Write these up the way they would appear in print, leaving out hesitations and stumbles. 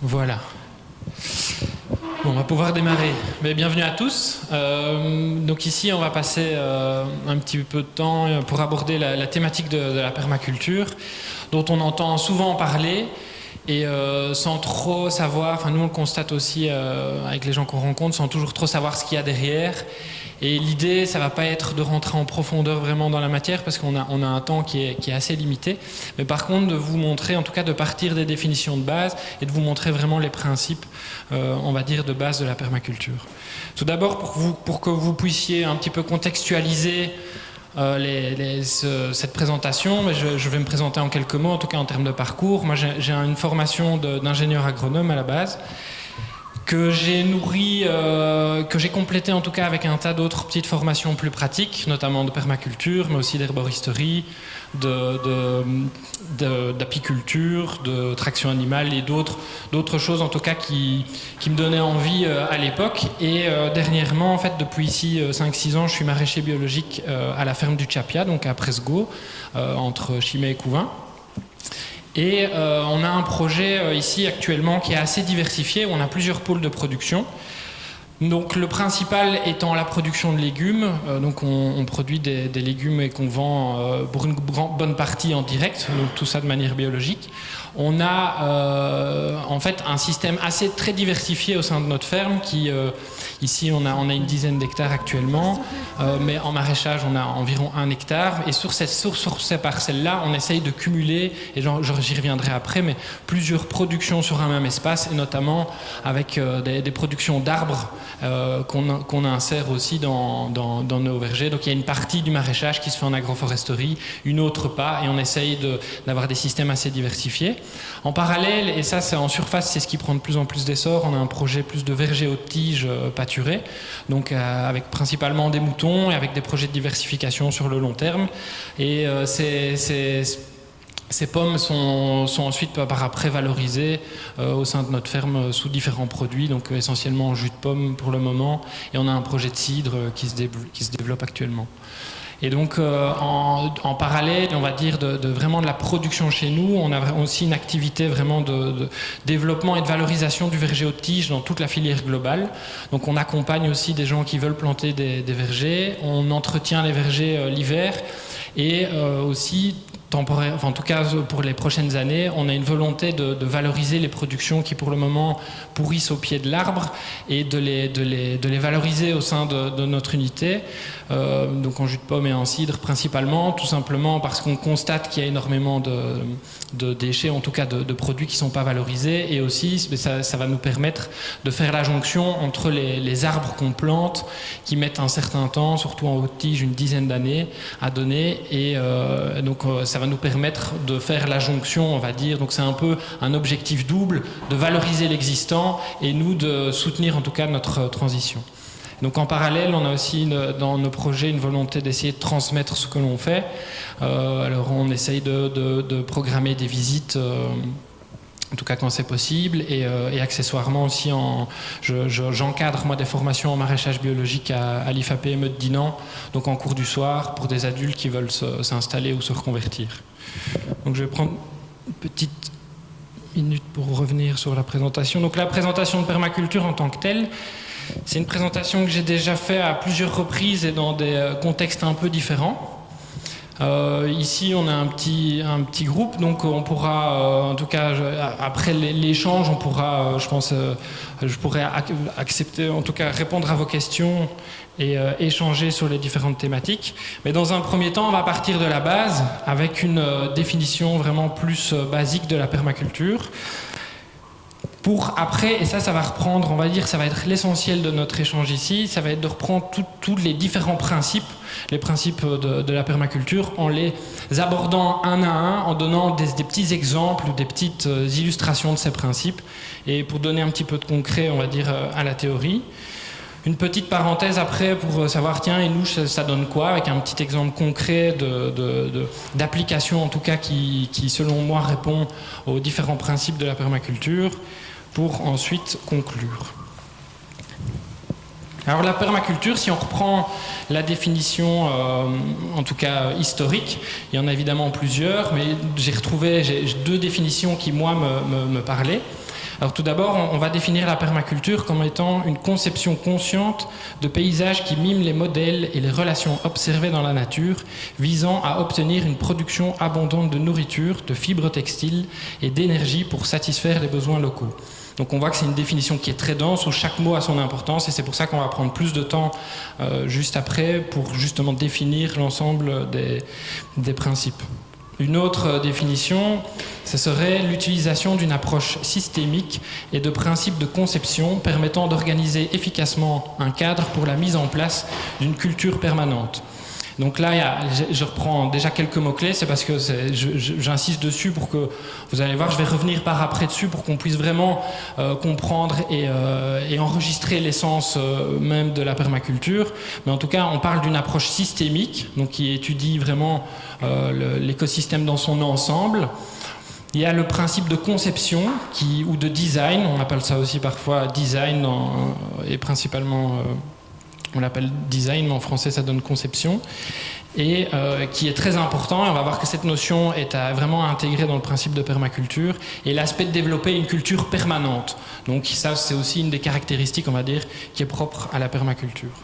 Voilà. Bon, on va pouvoir démarrer. Mais bienvenue à tous. Donc ici, on va passer un petit peu de temps pour aborder la thématique de la permaculture, dont on entend souvent parler, et sans trop savoir, enfin nous on le constate aussi avec les gens qu'on rencontre, sans toujours trop savoir ce qu'il y a derrière. Et l'idée, ça va pas être de rentrer en profondeur vraiment dans la matière parce qu'on a un temps qui est assez limité. Mais par contre, de vous montrer, en tout cas de partir des définitions de base et de vous montrer vraiment les principes, on va dire, de base de la permaculture. Tout d'abord, pour que vous puissiez un petit peu contextualiser cette présentation, mais je vais me présenter en quelques mots, en tout cas en termes de parcours. Moi, j'ai une formation d'ingénieur agronome à la base, que j'ai nourri, que j'ai complété en tout cas avec un tas d'autres petites formations plus pratiques, notamment de permaculture, mais aussi d'herboristerie, d'apiculture, de traction animale et d'autres choses en tout cas qui me donnaient envie à l'époque. Et dernièrement, en fait, depuis ici 5-6 ans, je suis maraîcher biologique à la ferme du Tchapia, donc à Presgo, entre Chimay et Couvin. Et on a un projet ici actuellement qui est assez diversifié, où on a plusieurs pôles de production. Donc le principal étant la production de légumes, donc on produit des légumes et qu'on vend pour une bonne partie en direct, donc tout ça de manière biologique. On a en fait un système très diversifié au sein de notre ferme qui ici on a une dizaine d'hectares actuellement, mais en maraîchage on a environ 1 hectare, et sur ces parcelles-là on essaye de cumuler, et j'y reviendrai après, mais plusieurs productions sur un même espace, et notamment avec des productions d'arbres qu'on insère aussi dans nos vergers. Donc il y a une partie du maraîchage qui se fait en agroforesterie, une autre pas, et on essaye d'avoir des systèmes assez diversifiés. En parallèle, et ça c'est en surface, c'est ce qui prend de plus en plus d'essor, on a un projet plus de vergers haute tige pâturés, donc avec principalement des moutons et avec des projets de diversification sur le long terme. Et ces pommes sont ensuite par après valorisées au sein de notre ferme sous différents produits, donc essentiellement jus de pomme pour le moment, et on a un projet de cidre qui se développe actuellement. Et donc en parallèle, on va dire, vraiment de la production chez nous, on a aussi une activité vraiment de développement et de valorisation du verger haute tige dans toute la filière globale. Donc on accompagne aussi des gens qui veulent planter des vergers, on entretient les vergers l'hiver, et aussi temporaire, enfin en tout cas pour les prochaines années, on a une volonté de valoriser les productions qui pour le moment pourrissent au pied de l'arbre, et de les valoriser au sein de notre unité, donc en jus de pomme et en cidre principalement, tout simplement parce qu'on constate qu'il y a énormément de déchets, en tout cas de produits qui ne sont pas valorisés, et aussi ça va nous permettre de faire la jonction entre les arbres qu'on plante, qui mettent un certain temps, surtout en haute tige, une dizaine d'années à donner, et donc ça va nous permettre de faire la jonction, on va dire. Donc c'est un peu un objectif double, de valoriser l'existant et nous de soutenir en tout cas notre transition. Donc en parallèle, on a aussi dans nos projets une volonté d'essayer de transmettre ce que l'on fait. Alors on essaye de programmer des visites, en tout cas quand c'est possible, et accessoirement aussi j'encadre moi des formations en maraîchage biologique à l'IFAPME de Dinan, donc en cours du soir pour des adultes qui veulent s'installer ou se reconvertir. Donc je vais prendre une petite minute pour revenir sur la présentation. Donc la présentation de permaculture en tant que telle, c'est une présentation que j'ai déjà faite à plusieurs reprises et dans des contextes un peu différents. Ici on a un petit groupe, donc on pourra en tout cas après l'échange on pourra je pourrais accepter, en tout cas répondre à vos questions et échanger sur les différentes thématiques. Mais dans un premier temps, on va partir de la base avec une définition vraiment plus basique de la permaculture. Pour après, et ça va reprendre, on va dire, ça va être l'essentiel de notre échange ici, ça va être de reprendre tous les différents principes, les principes de la permaculture, en les abordant un à un, en donnant des petits exemples ou des petites illustrations de ces principes, et pour donner un petit peu de concret, on va dire, à la théorie. Une petite parenthèse après pour savoir, tiens, et nous, ça donne quoi, avec un petit exemple concret d'application, en tout cas, qui, selon moi, répond aux différents principes de la permaculture, pour ensuite conclure. Alors la permaculture, si on reprend la définition, en tout cas historique, il y en a évidemment plusieurs, mais j'ai 2 définitions qui, moi, me parlaient. Alors tout d'abord, on va définir la permaculture comme étant une conception consciente de paysages qui miment les modèles et les relations observées dans la nature, visant à obtenir une production abondante de nourriture, de fibres textiles et d'énergie pour satisfaire les besoins locaux. Donc on voit que c'est une définition qui est très dense, où chaque mot a son importance, et c'est pour ça qu'on va prendre plus de temps juste après pour justement définir l'ensemble des principes. Une autre définition, ce serait l'utilisation d'une approche systémique et de principes de conception permettant d'organiser efficacement un cadre pour la mise en place d'une culture permanente. Donc là, je reprends déjà quelques mots-clés, c'est parce que j'insiste dessus pour que vous allez voir, je vais revenir par après dessus pour qu'on puisse vraiment comprendre et enregistrer l'essence même de la permaculture. Mais en tout cas, on parle d'une approche systémique, donc qui étudie vraiment l'écosystème dans son ensemble. Il y a le principe de conception ou de design, on appelle ça aussi parfois design et principalement... on l'appelle design, mais en français ça donne conception, et qui est très important. Et on va voir que cette notion est vraiment intégrée dans le principe de permaculture, et l'aspect de développer une culture permanente. Donc ça, c'est aussi une des caractéristiques, on va dire, qui est propre à la permaculture.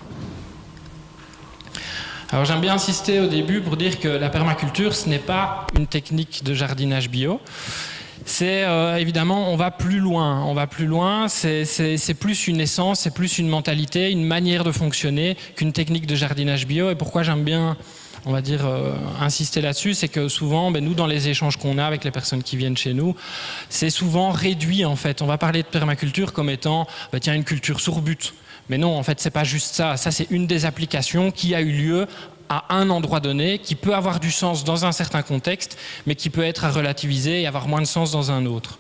Alors j'aime bien insister au début pour dire que la permaculture, ce n'est pas une technique de jardinage bio. C'est évidemment, on va plus loin, c'est plus une essence, c'est plus une mentalité, une manière de fonctionner qu'une technique de jardinage bio. Et pourquoi j'aime bien, on va dire, insister là-dessus, c'est que souvent, nous, dans les échanges qu'on a avec les personnes qui viennent chez nous, c'est souvent réduit en fait. On va parler de permaculture comme étant, tiens, une culture sur but. Mais non, en fait, c'est pas juste ça. Ça, c'est une des applications qui a eu lieu à un endroit donné, qui peut avoir du sens dans un certain contexte, mais qui peut être à relativiser et avoir moins de sens dans un autre.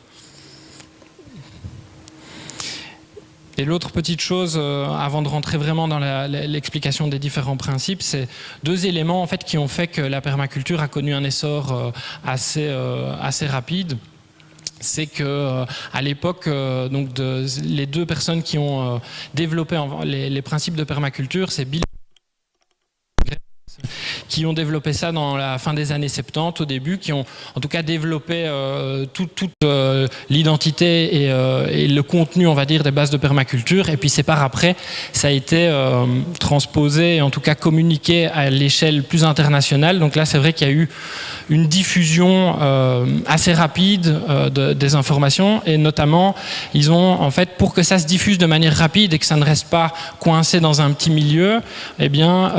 Et l'autre petite chose, avant de rentrer vraiment dans l'explication des différents principes, c'est deux éléments en fait qui ont fait que la permaculture a connu un essor assez rapide. C'est que à l'époque, les deux personnes qui ont développé les principes de permaculture, c'est Bill qui ont développé ça dans la fin des années 70 au début, qui ont en tout cas développé toute l'identité et le contenu, on va dire, des bases de permaculture. Et puis c'est par après, ça a été transposé et en tout cas communiqué à l'échelle plus internationale. Donc là, c'est vrai qu'il y a eu une diffusion assez rapide des informations, et notamment, ils ont en fait, pour que ça se diffuse de manière rapide et que ça ne reste pas coincé dans un petit milieu, eh bien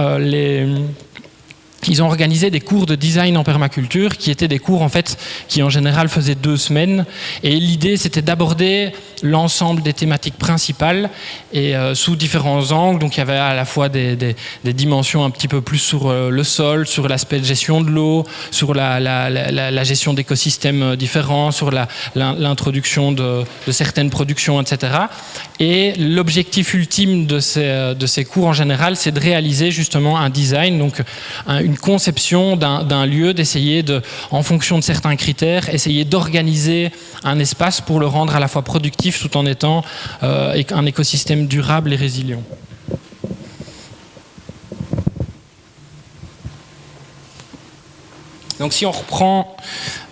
ils ont organisé des cours de design en permaculture qui étaient des cours en fait qui en général faisaient 2 semaines, et l'idée c'était d'aborder l'ensemble des thématiques principales et sous différents angles. Donc il y avait à la fois des dimensions un petit peu plus sur le sol, sur l'aspect de gestion de l'eau, sur la gestion d'écosystèmes différents, sur l'introduction de certaines productions, etc. Et l'objectif ultime de ces cours en général, c'est de réaliser justement un design, donc une conception d'un lieu, d'essayer en fonction de certains critères, essayer d'organiser un espace pour le rendre à la fois productif tout en étant un écosystème durable et résilient. Donc si on reprend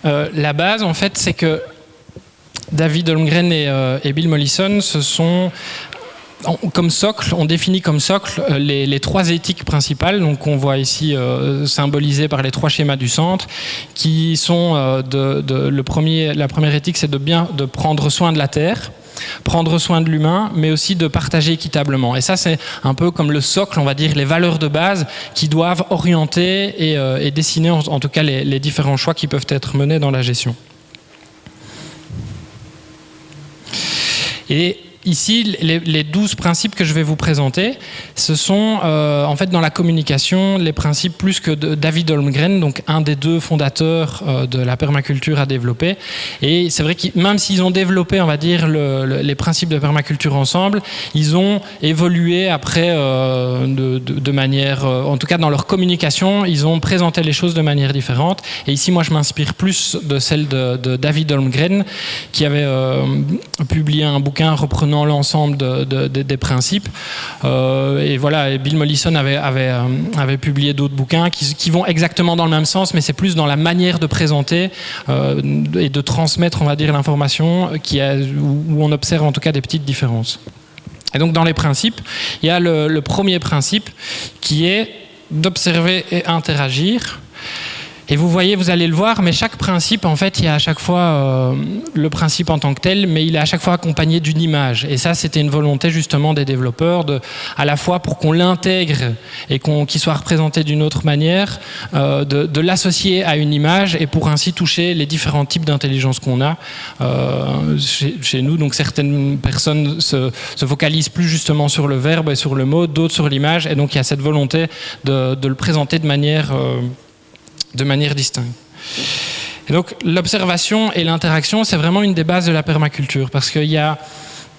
la base, en fait, c'est que David Holmgren et Bill Mollison comme socle, on définit comme socle les 3 éthiques principales, donc qu'on voit ici symbolisées par les 3 schémas du centre, qui sont la première éthique, c'est de prendre soin de la terre, prendre soin de l'humain, mais aussi de partager équitablement. Et ça, c'est un peu comme le socle, on va dire, les valeurs de base qui doivent orienter et dessiner en tout cas les différents choix qui peuvent être menés dans la gestion. Et ici, les 12 principes que je vais vous présenter, ce sont en fait dans la communication les principes plus que David Holmgren, donc un des 2 fondateurs de la permaculture, a développé. Et c'est vrai que même s'ils ont développé, on va dire, les principes de permaculture ensemble, ils ont évolué après de manière, en tout cas dans leur communication, ils ont présenté les choses de manière différente. Et ici, moi, je m'inspire plus de celle de David Holmgren, qui avait publié un bouquin reprenant prenant l'ensemble des principes. Et voilà, et Bill Mollison avait publié d'autres bouquins qui vont exactement dans le même sens, mais c'est plus dans la manière de présenter et de transmettre, on va dire, l'information où on observe en tout cas des petites différences. Et donc dans les principes, il y a le premier principe qui est d'observer et interagir. Et vous voyez, vous allez le voir, mais chaque principe, en fait, il y a à chaque fois le principe en tant que tel, mais il est à chaque fois accompagné d'une image. Et ça, c'était une volonté justement des développeurs, à la fois pour qu'on l'intègre et qu'il soit représenté d'une autre manière, de l'associer à une image et pour ainsi toucher les différents types d'intelligence qu'on a chez nous. Donc certaines personnes se focalisent plus justement sur le verbe et sur le mot, d'autres sur l'image. Et donc il y a cette volonté de le présenter de manière distincte. Et donc l'observation et l'interaction, c'est vraiment une des bases de la permaculture, parce qu'il y a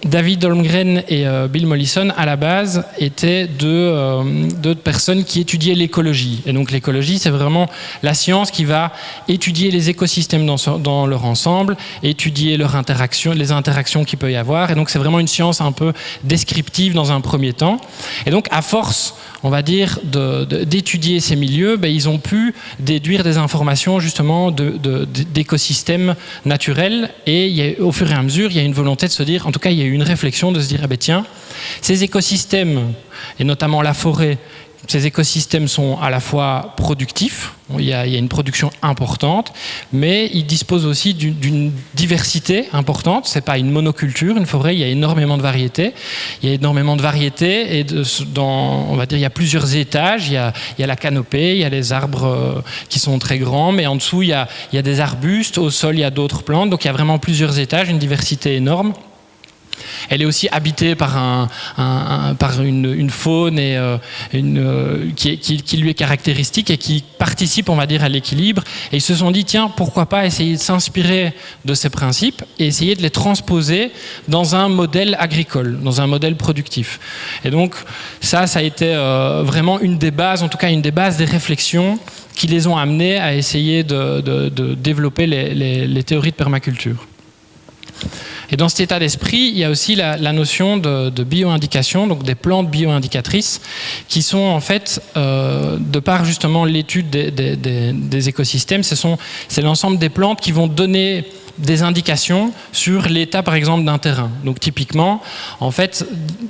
David Holmgren et Bill Mollison, à la base, étaient deux personnes qui étudiaient l'écologie. Et donc l'écologie, c'est vraiment la science qui va étudier les écosystèmes dans leur ensemble, étudier les interactions qu'il peut y avoir. Et donc c'est vraiment une science un peu descriptive dans un premier temps. Et donc à force, on va dire, d'étudier ces milieux, ils ont pu déduire des informations justement d'écosystèmes naturels. Et au fur et à mesure, il y a une volonté de se dire, en tout cas, il y a eu une réflexion de se dire, tiens, ces écosystèmes, et notamment la forêt, ces écosystèmes sont à la fois productifs, il y a une production importante, mais ils disposent aussi d'une diversité importante. C'est pas une monoculture, une forêt, il y a énormément de variétés. Il y a énormément de variétés et on va dire, il y a plusieurs étages. Il y a la canopée, il y a les arbres qui sont très grands, mais en dessous, il y a des arbustes, au sol, il y a d'autres plantes. Donc il y a vraiment plusieurs étages, une diversité énorme. Elle est aussi habitée par une faune qui lui est caractéristique et qui participe, on va dire, à l'équilibre. Et ils se sont dit, tiens, pourquoi pas essayer de s'inspirer de ces principes et essayer de les transposer dans un modèle agricole, dans un modèle productif. Et donc ça a été vraiment une des bases, en tout cas une des bases des réflexions qui les ont amenés à essayer de développer les théories de permaculture. Et dans cet état d'esprit, il y a aussi la notion de bioindication, donc des plantes bioindicatrices, qui sont en fait, de par justement l'étude des écosystèmes, c'est l'ensemble des plantes qui vont donner des indications sur l'état, par exemple, d'un terrain. Donc typiquement, en fait,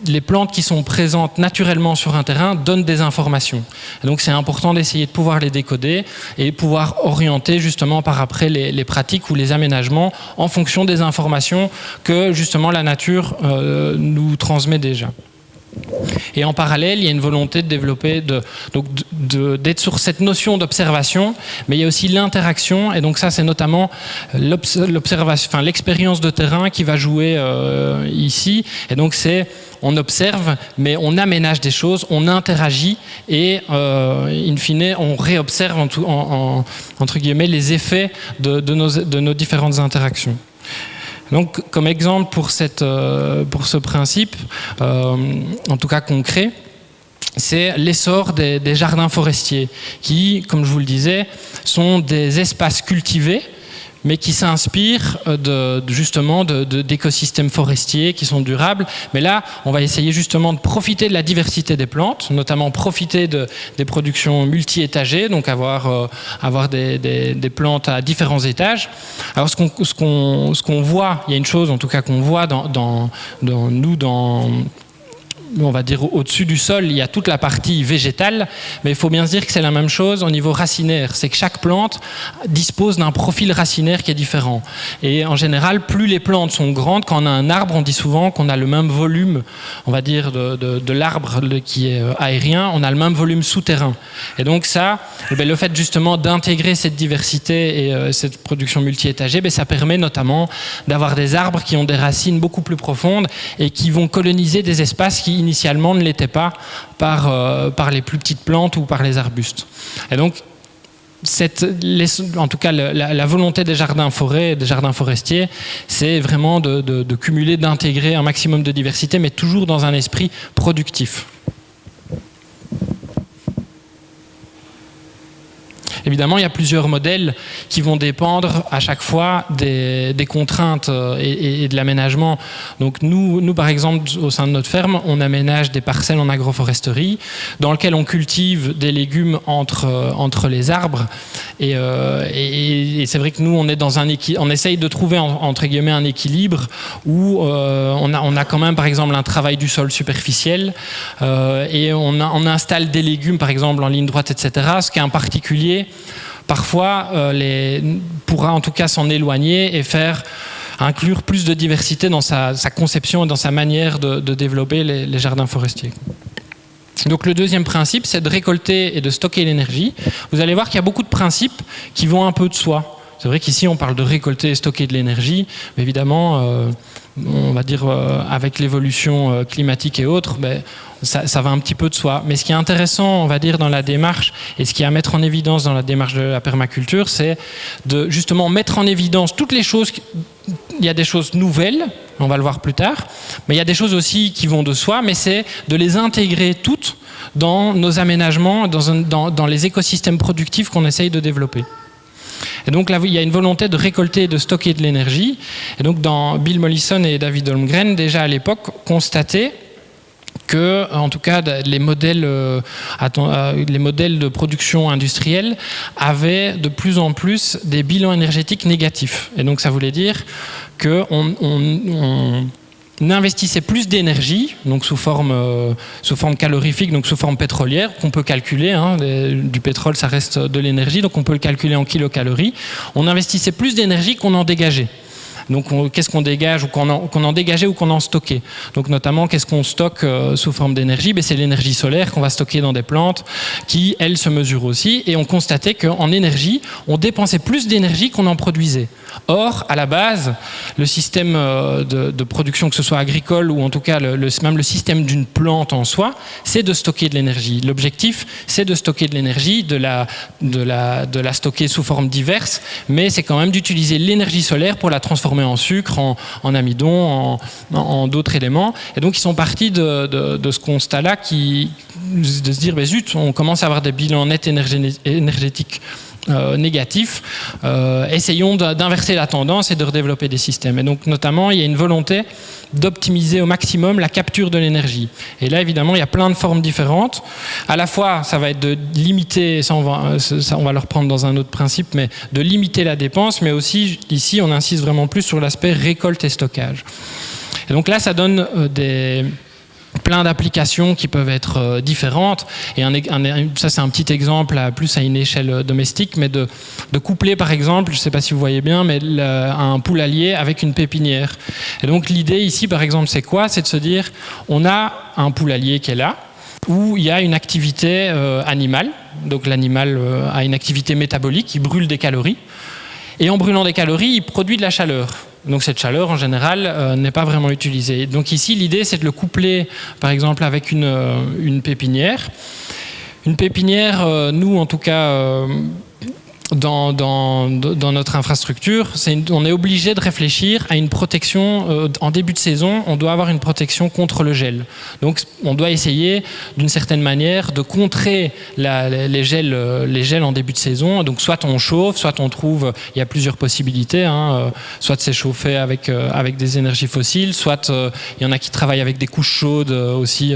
les plantes qui sont présentes naturellement sur un terrain donnent des informations. Et donc c'est important d'essayer de pouvoir les décoder et pouvoir orienter justement par après les pratiques ou les aménagements en fonction des informations que justement la nature nous transmet déjà. Et en parallèle, il y a une volonté de développer, d'être sur cette notion d'observation, mais il y a aussi l'interaction, et donc ça c'est notamment l'expérience de terrain qui va jouer ici, et donc on observe, mais on aménage des choses, on interagit, et in fine, on réobserve entre guillemets les effets de nos différentes interactions. Donc, comme exemple pour ce principe, en tout cas concret, c'est l'essor des jardins forestiers qui, comme je vous le disais, sont des espaces cultivés, mais qui s'inspirent justement d'écosystèmes forestiers qui sont durables. Mais là, on va essayer justement de profiter de la diversité des plantes, notamment profiter des productions multi-étagées, donc avoir des plantes à différents étages. Alors ce qu'on voit, il y a une chose en tout cas qu'on voit on va dire au-dessus du sol, il y a toute la partie végétale, mais il faut bien se dire que c'est la même chose au niveau racinaire. C'est que chaque plante dispose d'un profil racinaire qui est différent. Et en général, plus les plantes sont grandes, quand on a un arbre, on dit souvent qu'on a le même volume, on va dire, de l'arbre qui est aérien, on a le même volume souterrain. Et donc ça, le fait justement d'intégrer cette diversité et cette production multi-étagée, ça permet notamment d'avoir des arbres qui ont des racines beaucoup plus profondes et qui vont coloniser des espaces qui initialement ne l'étaient pas par les plus petites plantes ou par les arbustes. Et donc, en tout cas, la volonté des jardins forestiers, c'est vraiment de cumuler, d'intégrer un maximum de diversité, mais toujours dans un esprit productif. Et Évidemment, il y a plusieurs modèles qui vont dépendre à chaque fois des contraintes et de l'aménagement. Donc nous, par exemple, au sein de notre ferme, on aménage des parcelles en agroforesterie dans lesquelles on cultive des légumes entre les arbres. Et c'est vrai que nous, on essaye de trouver entre guillemets un équilibre où on a quand même, par exemple, un travail du sol superficiel et on installe des légumes, par exemple, en ligne droite, etc. Ce qui est un particulier parfois pourra en tout cas s'en éloigner et inclure plus de diversité dans sa conception et dans sa manière de développer les jardins forestiers. Donc le deuxième principe, c'est de récolter et de stocker l'énergie. Vous allez voir qu'il y a beaucoup de principes qui vont un peu de soi. C'est vrai qu'ici on parle de récolter et stocker de l'énergie, mais évidemment, on va dire avec l'évolution climatique et autres, ça va un petit peu de soi. Mais ce qui est intéressant, on va dire, dans la démarche, et ce qui est à mettre en évidence dans la démarche de la permaculture, c'est de justement mettre en évidence toutes les choses. Il y a des choses nouvelles, on va le voir plus tard, mais il y a des choses aussi qui vont de soi, mais c'est de les intégrer toutes dans nos aménagements, dans les écosystèmes productifs qu'on essaye de développer. Et donc là, il y a une volonté de récolter et de stocker de l'énergie. Et donc Bill Mollison et David Holmgren, déjà à l'époque, constataient que, en tout cas, les modèles de production industrielle avaient de plus en plus des bilans énergétiques négatifs. Et donc ça voulait dire qu'on investissait plus d'énergie, donc sous forme calorifique, donc sous forme pétrolière, qu'on peut calculer. Du pétrole, ça reste de l'énergie, donc on peut le calculer en kilocalories. On investissait plus d'énergie qu'on en dégageait. Donc, qu'est-ce qu'on dégage ou qu'on en dégageait ou qu'on en stockait. Donc, notamment, qu'est-ce qu'on stocke sous forme d'énergie ? C'est l'énergie solaire qu'on va stocker dans des plantes qui, elles, se mesurent aussi. Et on constatait qu'en énergie, on dépensait plus d'énergie qu'on en produisait. Or, à la base, le système de production, que ce soit agricole ou en tout cas même le système d'une plante en soi, c'est de stocker de l'énergie. L'objectif, c'est de stocker de l'énergie, de la stocker sous formes diverses, mais c'est quand même d'utiliser l'énergie solaire pour la transformer en sucre, en amidon, en d'autres éléments. Et donc, ils sont partis de ce constat-là, de se dire, zut, on commence à avoir des bilans nets énergétiques négatifs. Essayons d'inverser la tendance et de redévelopper des systèmes. Et donc, notamment, il y a une volonté d'optimiser au maximum la capture de l'énergie. Et là, évidemment, il y a plein de formes différentes. À la fois, ça va être de limiter, ça on va le reprendre dans un autre principe, mais de limiter la dépense, mais aussi, ici, on insiste vraiment plus sur l'aspect récolte et stockage. Et donc là, ça donne plein d'applications qui peuvent être différentes. Et ça, c'est un petit exemple plus à une échelle domestique, mais de coupler, par exemple, je ne sais pas si vous voyez bien, mais un poulailler avec une pépinière. Et donc, l'idée ici, par exemple, c'est quoi ? C'est de se dire, on a un poulailler qui est là, où il y a une activité animale. Donc, l'animal a une activité métabolique, il brûle des calories. Et en brûlant des calories, il produit de la chaleur. Donc cette chaleur, en général, n'est pas vraiment utilisée. Donc ici, l'idée, c'est de le coupler, par exemple, avec une pépinière. Une pépinière, nous, en tout cas, dans notre infrastructure, on est obligé de réfléchir à une protection. En début de saison, on doit avoir une protection contre le gel. Donc, on doit essayer, d'une certaine manière, de contrer les gels en début de saison. Donc, soit on chauffe, soit on trouve, il y a plusieurs possibilités, soit de s'échauffer avec des énergies fossiles, soit il y en a qui travaillent avec des couches chaudes aussi.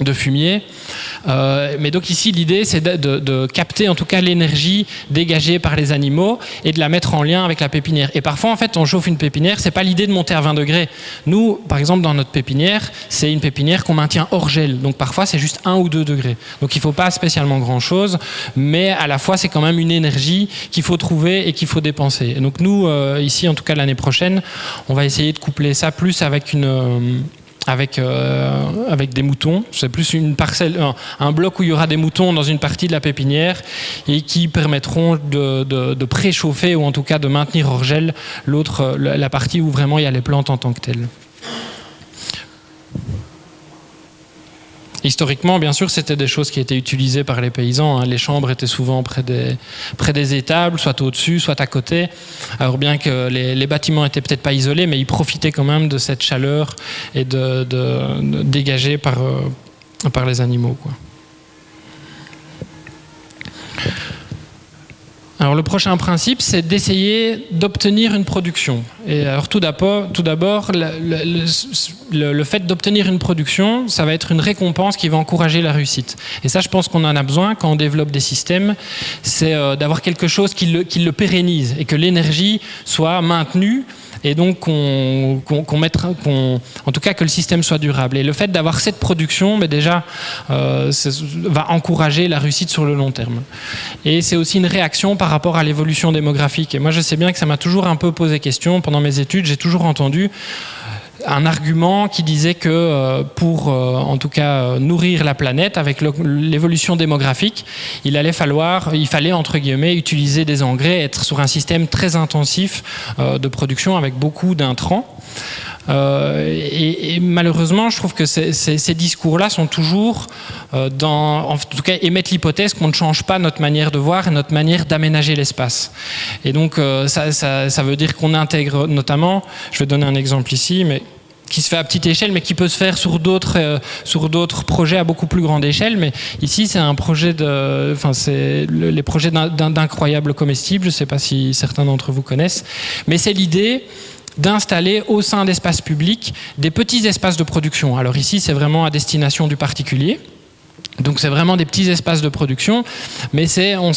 De fumier. Mais donc ici, l'idée, c'est de capter en tout cas l'énergie dégagée par les animaux et de la mettre en lien avec la pépinière. Et parfois, en fait, on chauffe une pépinière, c'est pas l'idée de monter à 20 degrés. Nous, par exemple, dans notre pépinière, c'est une pépinière qu'on maintient hors gel. Donc parfois, c'est juste 1 ou 2 degrés. Donc il faut pas spécialement grand-chose, mais à la fois, c'est quand même une énergie qu'il faut trouver et qu'il faut dépenser. Et donc nous, ici, en tout cas l'année prochaine, on va essayer de coupler ça plus avec avec des moutons. C'est plus une parcelle, un bloc où il y aura des moutons dans une partie de la pépinière et qui permettront de préchauffer ou en tout cas de maintenir hors gel la partie où vraiment il y a les plantes en tant que telles. Historiquement, bien sûr, c'était des choses qui étaient utilisées par les paysans. Les chambres étaient souvent près des étables, soit au-dessus, soit à côté. Alors bien que les bâtiments n'étaient peut-être pas isolés, mais ils profitaient quand même de cette chaleur et de dégagée par les animaux, quoi. Alors le prochain principe, c'est d'essayer d'obtenir une production. Et alors tout d'abord, le fait d'obtenir une production, ça va être une récompense qui va encourager la réussite. Et ça, je pense qu'on en a besoin quand on développe des systèmes, c'est d'avoir quelque chose qui le pérennise et que l'énergie soit maintenue. Et donc en tout cas que le système soit durable. Et le fait d'avoir cette production, déjà, va encourager la réussite sur le long terme. Et c'est aussi une réaction par rapport à l'évolution démographique. Et moi, je sais bien que ça m'a toujours un peu posé question. Pendant mes études, j'ai toujours entendu un argument qui disait que pour, en tout cas, nourrir la planète avec l'évolution démographique, il fallait, entre guillemets, utiliser des engrais, être sur un système très intensif de production avec beaucoup d'intrants. Et malheureusement, je trouve que ces discours-là sont toujours, en tout cas, émettent l'hypothèse qu'on ne change pas notre manière de voir et notre manière d'aménager l'espace. Et donc, ça veut dire qu'on intègre notamment, je vais donner un exemple ici, mais qui se fait à petite échelle, mais qui peut se faire sur d'autres projets à beaucoup plus grande échelle. Mais ici, c'est un projet c'est les projets d'incroyables comestibles. Je ne sais pas si certains d'entre vous connaissent, mais c'est l'idée d'installer au sein d'espaces publics des petits espaces de production. Alors ici, c'est vraiment à destination du particulier. Donc c'est vraiment des petits espaces de production, mais c'est en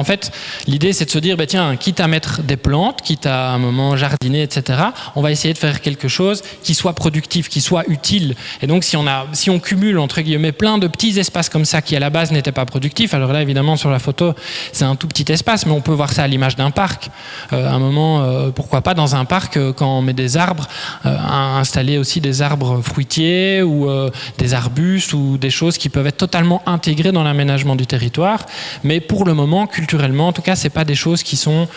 fait l'idée, c'est de se dire tiens, quitte à mettre des plantes, quitte à un moment jardiner, etc. On va essayer de faire quelque chose qui soit productif, qui soit utile. Et donc si on cumule entre guillemets plein de petits espaces comme ça qui à la base n'étaient pas productifs, alors là évidemment sur la photo c'est un tout petit espace, mais on peut voir ça à l'image d'un parc. À un moment, pourquoi pas dans un parc quand on met des arbres, installer aussi des arbres fruitiers ou des arbustes ou des choses qui peuvent être totalement intégrées dans l'aménagement du territoire, mais pour le moment, culturellement, en tout cas, c'est pas des choses qui sont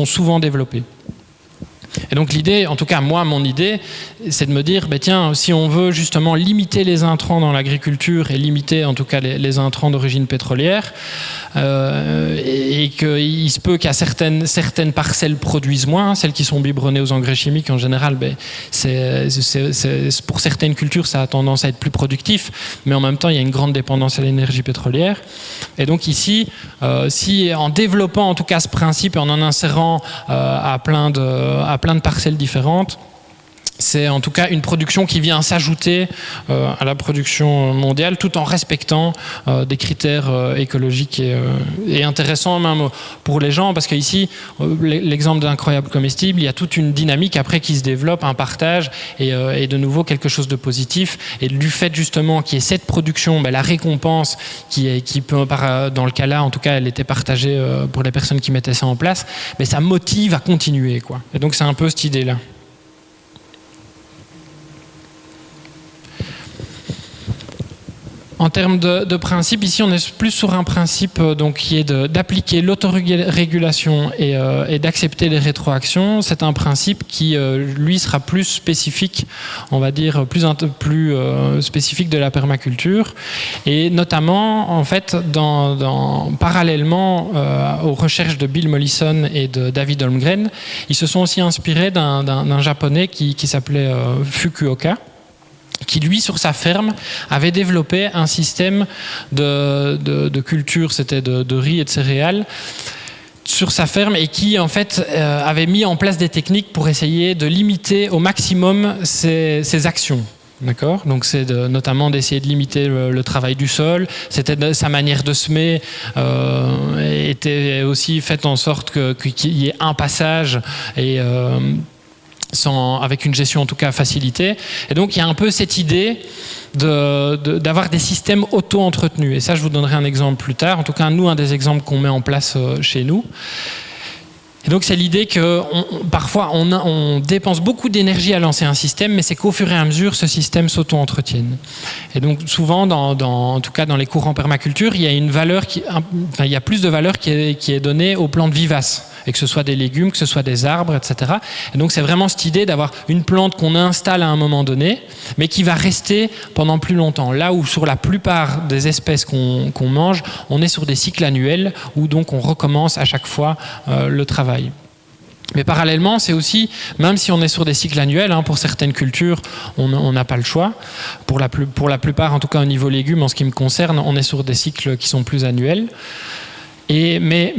souvent développées. Et donc l'idée, en tout cas moi, mon idée, c'est de me dire, tiens, si on veut justement limiter les intrants dans l'agriculture et limiter en tout cas les intrants d'origine pétrolière, et qu'il se peut qu'à certaines parcelles produisent moins, celles qui sont biberonnées aux engrais chimiques en général, pour certaines cultures ça a tendance à être plus productif, mais en même temps il y a une grande dépendance à l'énergie pétrolière. Et donc ici, si en développant en tout cas ce principe et en insérant à plein de parcelles différentes, c'est en tout cas une production qui vient s'ajouter à la production mondiale tout en respectant des critères écologiques et intéressants même pour les gens, parce qu'ici, l'exemple d'incroyable comestible, il y a toute une dynamique après qui se développe, un partage et de nouveau quelque chose de positif. Et du fait justement qu'il y ait cette production, la récompense qui peut, dans le cas là, en tout cas, elle était partagée pour les personnes qui mettaient ça en place, mais ça motive à continuer, quoi. Et donc c'est un peu cette idée-là. En termes de principe, ici on est plus sur un principe qui est d'appliquer l'autorégulation et d'accepter les rétroactions. C'est un principe qui, lui, sera plus spécifique, on va dire, plus spécifique de la permaculture. Et notamment, en fait, parallèlement aux recherches de Bill Mollison et de David Holmgren, ils se sont aussi inspirés d'un japonais qui s'appelait Fukuoka, qui lui, sur sa ferme, avait développé un système de culture, c'était de riz et de céréales, sur sa ferme, et qui en fait avait mis en place des techniques pour essayer de limiter au maximum ses actions. D'accord ? Donc c'est notamment d'essayer de limiter le travail du sol. C'était sa manière de semer était aussi faite en sorte qu'il y ait un passage et avec une gestion en tout cas facilitée. Et donc il y a un peu cette idée d'avoir des systèmes auto-entretenus. Et ça, je vous donnerai un exemple plus tard. En tout cas, nous, un des exemples qu'on met en place chez nous. Et donc c'est l'idée que parfois on dépense beaucoup d'énergie à lancer un système, mais c'est qu'au fur et à mesure ce système s'auto-entretienne. Et donc souvent, en tout cas dans les courants permaculture, il y a il y a plus de valeur qui est donnée aux plantes vivaces, et que ce soit des légumes, que ce soit des arbres, etc. Et donc c'est vraiment cette idée d'avoir une plante qu'on installe à un moment donné, mais qui va rester pendant plus longtemps. Là où sur la plupart des espèces qu'on mange, on est sur des cycles annuels, où donc on recommence à chaque fois le travail. Mais parallèlement, c'est aussi, même si on est sur des cycles annuels, pour certaines cultures, on n'a pas le choix. Pour la plupart, en tout cas au niveau légumes, en ce qui me concerne, on est sur des cycles qui sont plus annuels. Mais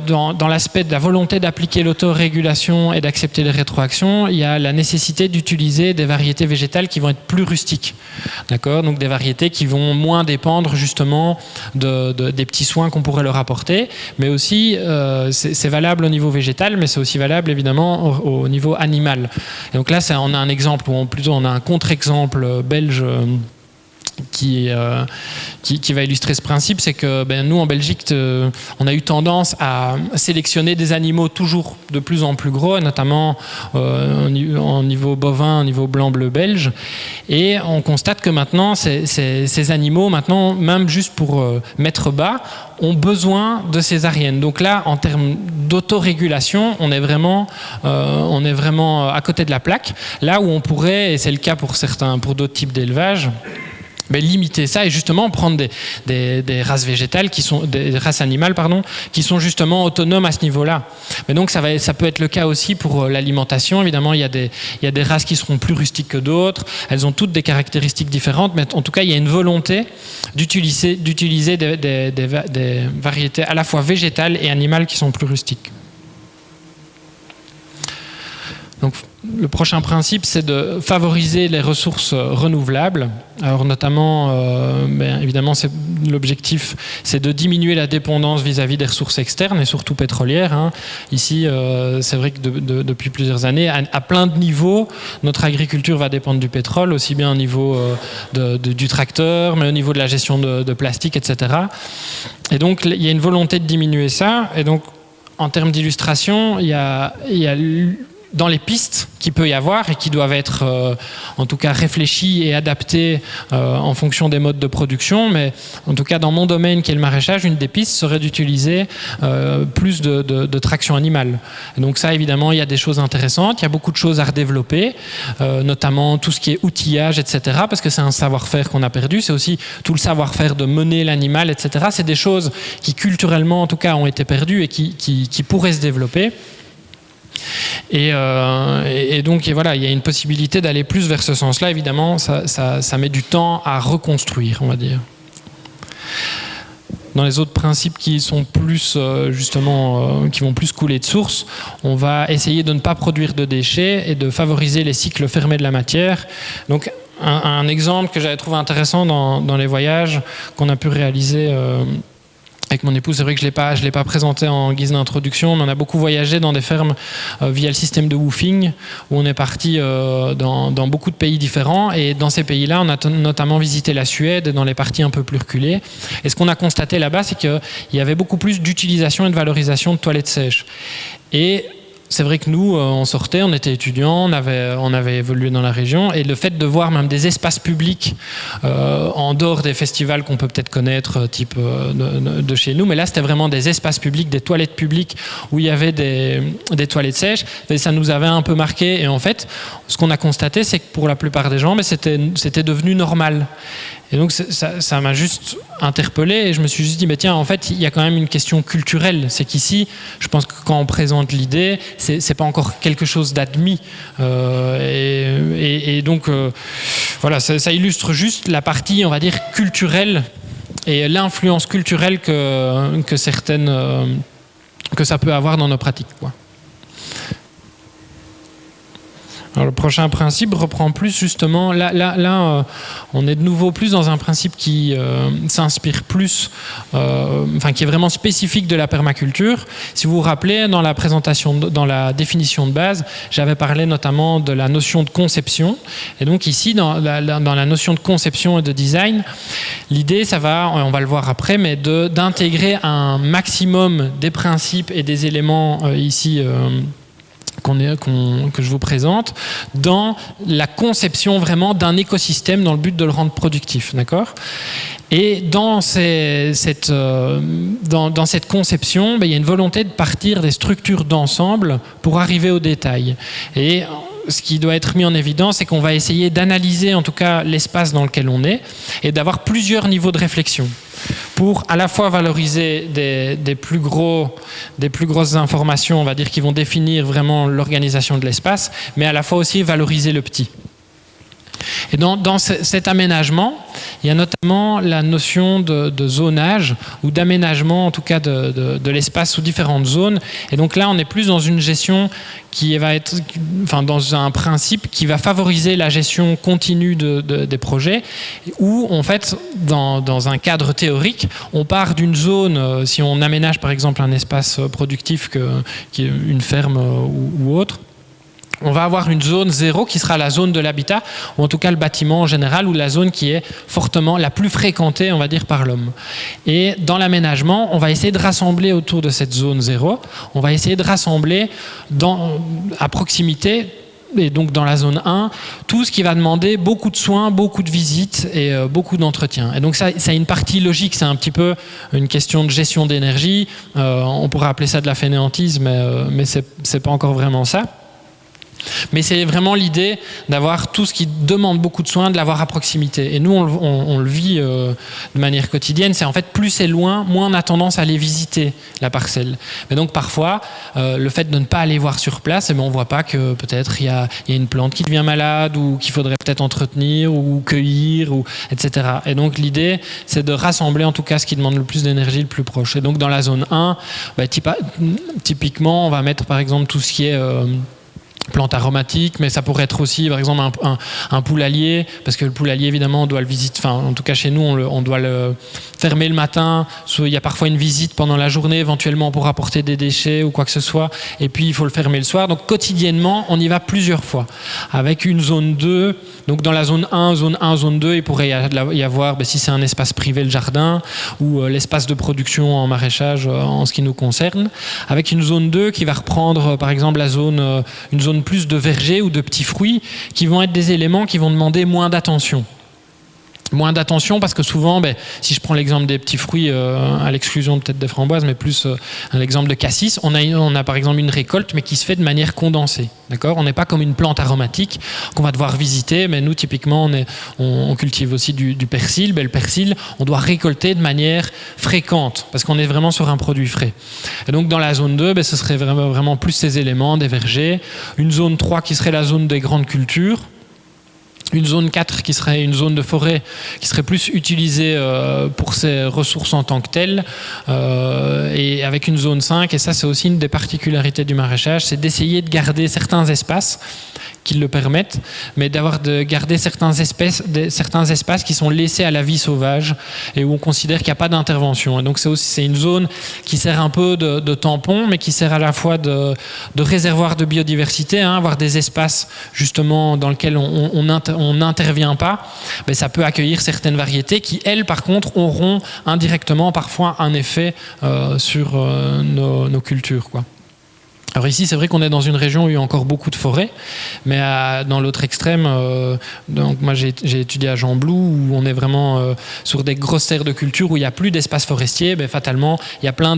dans l'aspect de la volonté d'appliquer l'autorégulation et d'accepter les rétroactions, il y a la nécessité d'utiliser des variétés végétales qui vont être plus rustiques. D'accord ? Donc des variétés qui vont moins dépendre justement des petits soins qu'on pourrait leur apporter. Mais aussi, c'est valable au niveau végétal, mais c'est aussi valable évidemment au niveau animal. Et donc là, on a un exemple, ou plutôt on a un contre-exemple belge qui va illustrer ce principe, c'est que nous en Belgique, on a eu tendance à sélectionner des animaux toujours de plus en plus gros, notamment en niveau bovin, au niveau blanc-bleu belge, et on constate que maintenant ces animaux, maintenant même juste pour mettre bas, ont besoin de césarienne. Donc là, en termes d'autorégulation, on est vraiment à côté de la plaque. Là où on pourrait, et c'est le cas pour d'autres types d'élevage, limiter ça et justement prendre des races végétales des races animales qui sont justement autonomes à ce niveau-là. Mais donc ça peut être le cas aussi pour l'alimentation. Évidemment, il y a des races qui seront plus rustiques que d'autres. Elles ont toutes des caractéristiques différentes, mais en tout cas, il y a une volonté d'utiliser des variétés à la fois végétales et animales qui sont plus rustiques. Donc, le prochain principe, c'est de favoriser les ressources renouvelables. Alors, notamment, évidemment, l'objectif, c'est de diminuer la dépendance vis-à-vis des ressources externes et surtout pétrolières. Ici, c'est vrai que depuis plusieurs années, à plein de niveaux, notre agriculture va dépendre du pétrole, aussi bien au niveau du tracteur, mais au niveau de la gestion de plastique, etc. Et donc, il y a une volonté de diminuer ça. Et donc, en termes d'illustration, il y a dans les pistes qu'il peut y avoir et qui doivent être en tout cas réfléchies et adaptées en fonction des modes de production, mais en tout cas dans mon domaine qui est le maraîchage, une des pistes serait d'utiliser plus de traction animale. Et donc ça, évidemment, il y a des choses intéressantes, il y a beaucoup de choses à redévelopper, notamment tout ce qui est outillage, etc., parce que c'est un savoir-faire qu'on a perdu, c'est aussi tout le savoir-faire de mener l'animal, etc. C'est des choses qui culturellement en tout cas ont été perdues et qui pourraient se développer. Et donc voilà, il y a une possibilité d'aller plus vers ce sens-là. Évidemment, ça met du temps à reconstruire, on va dire. Dans les autres principes qui sont plus qui vont plus couler de source, on va essayer de ne pas produire de déchets et de favoriser les cycles fermés de la matière. Donc un exemple que j'avais trouvé intéressant dans les voyages qu'on a pu réaliser avec mon épouse, c'est vrai que je l'ai pas présenté en guise d'introduction, mais on a beaucoup voyagé dans des fermes via le système de woofing, où on est parti dans beaucoup de pays différents. Et dans ces pays-là, on a notamment visité la Suède, dans les parties un peu plus reculées. Et ce qu'on a constaté là-bas, c'est qu'il y avait beaucoup plus d'utilisation et de valorisation de toilettes sèches. Et c'est vrai que nous, on sortait, on était étudiants, on avait évolué dans la région, et le fait de voir même des espaces publics en dehors des festivals qu'on peut peut-être connaître, type de chez nous, mais là c'était vraiment des espaces publics, des toilettes publiques où il y avait des toilettes sèches, et ça nous avait un peu marqué. Et en fait, ce qu'on a constaté, c'est que pour la plupart des gens, c'était devenu normal. Et donc ça m'a juste interpellé et je me suis juste dit, tiens, en fait, il y a quand même une question culturelle. C'est qu'ici, je pense que quand on présente l'idée, c'est pas encore quelque chose d'admis. Et donc, voilà, ça illustre juste la partie, on va dire, culturelle et l'influence culturelle que ça peut avoir dans nos pratiques, quoi. Alors, le prochain principe reprend plus justement, là on est de nouveau plus dans un principe qui s'inspire plus, qui est vraiment spécifique de la permaculture. Si vous vous rappelez, dans la présentation, dans la définition de base, j'avais parlé notamment de la notion de conception. Et donc ici, dans la notion de conception et de design, l'idée, on va le voir après, mais d'intégrer un maximum des principes et des éléments ici que je vous présente dans la conception vraiment d'un écosystème dans le but de le rendre productif, d'accord ? Et dans cette conception, il y a une volonté de partir des structures d'ensemble pour arriver au détail. Et ce qui doit être mis en évidence, c'est qu'on va essayer d'analyser en tout cas l'espace dans lequel on est et d'avoir plusieurs niveaux de réflexion pour à la fois valoriser des plus grosses informations, on va dire, qui vont définir vraiment l'organisation de l'espace, mais à la fois aussi valoriser le petit. Et dans cet aménagement, il y a notamment la notion de zonage ou d'aménagement, en tout cas de l'espace sous différentes zones. Et donc là, on est plus dans une gestion qui va être, enfin, dans un principe qui va favoriser la gestion continue des projets, où en fait, dans un cadre théorique, on part d'une zone, si on aménage par exemple un espace productif qui est une ferme ou autre, on va avoir une zone 0 qui sera la zone de l'habitat, ou en tout cas le bâtiment en général, ou la zone qui est fortement la plus fréquentée, on va dire, par l'homme. Et dans l'aménagement, on va essayer de rassembler autour de cette zone 0, on va essayer de rassembler à proximité, et donc dans la zone 1, tout ce qui va demander beaucoup de soins, beaucoup de visites et beaucoup d'entretien. Et donc ça a une partie logique, c'est un petit peu une question de gestion d'énergie, on pourrait appeler ça de la fainéantise, mais c'est pas encore vraiment ça. Mais c'est vraiment l'idée d'avoir tout ce qui demande beaucoup de soins, de l'avoir à proximité. Et nous, on le vit de manière quotidienne. C'est en fait, plus c'est loin, moins on a tendance à aller visiter la parcelle. Mais donc parfois, le fait de ne pas aller voir sur place, on ne voit pas que peut-être il y a une plante qui devient malade ou qu'il faudrait peut-être entretenir ou cueillir, etc. Et donc l'idée, c'est de rassembler en tout cas ce qui demande le plus d'énergie le plus proche. Et donc dans la zone 1, typiquement, on va mettre par exemple tout ce qui est plantes aromatiques, mais ça pourrait être aussi par exemple un poulailler, parce que le poulailler évidemment on doit le visiter, enfin en tout cas chez nous on doit le fermer le matin, il y a parfois une visite pendant la journée éventuellement pour apporter des déchets ou quoi que ce soit, et puis il faut le fermer le soir, donc quotidiennement on y va plusieurs fois, avec une zone 2, donc dans la zone 1, zone 2, il pourrait y avoir, si c'est un espace privé, le jardin, ou l'espace de production en maraîchage en ce qui nous concerne, avec une zone 2 qui va reprendre par exemple une zone plus de vergers ou de petits fruits qui vont être des éléments qui vont demander moins d'attention. Moins d'attention parce que souvent, si je prends l'exemple des petits fruits, à l'exclusion peut-être des framboises, mais plus l'exemple de cassis, on a par exemple une récolte mais qui se fait de manière condensée. D'accord ? On n'est pas comme une plante aromatique qu'on va devoir visiter, mais nous typiquement on cultive aussi du persil. Le persil, on doit récolter de manière fréquente parce qu'on est vraiment sur un produit frais. Et donc dans la zone 2, ce serait vraiment plus ces éléments, des vergers. Une zone 3 qui serait la zone des grandes cultures. Une zone 4 qui serait une zone de forêt qui serait plus utilisée pour ses ressources en tant que telles, et avec une zone 5, et ça c'est aussi une des particularités du maraîchage, c'est d'essayer de garder certains espaces qui le permettent, mais de garder certains espaces qui sont laissés à la vie sauvage et où on considère qu'il n'y a pas d'intervention. Et donc c'est une zone qui sert un peu de tampon, mais qui sert à la fois de réservoir de biodiversité, avoir des espaces justement dans lesquels on n'intervient pas, mais ça peut accueillir certaines variétés qui, elles, par contre, auront indirectement parfois un effet sur nos cultures, quoi. Alors ici, c'est vrai qu'on est dans une région où il y a encore beaucoup de forêts, mais dans l'autre extrême, donc moi j'ai étudié à Gembloux, où on est vraiment sur des grosses terres de culture où il n'y a plus d'espace forestier. Fatalement, il y a plein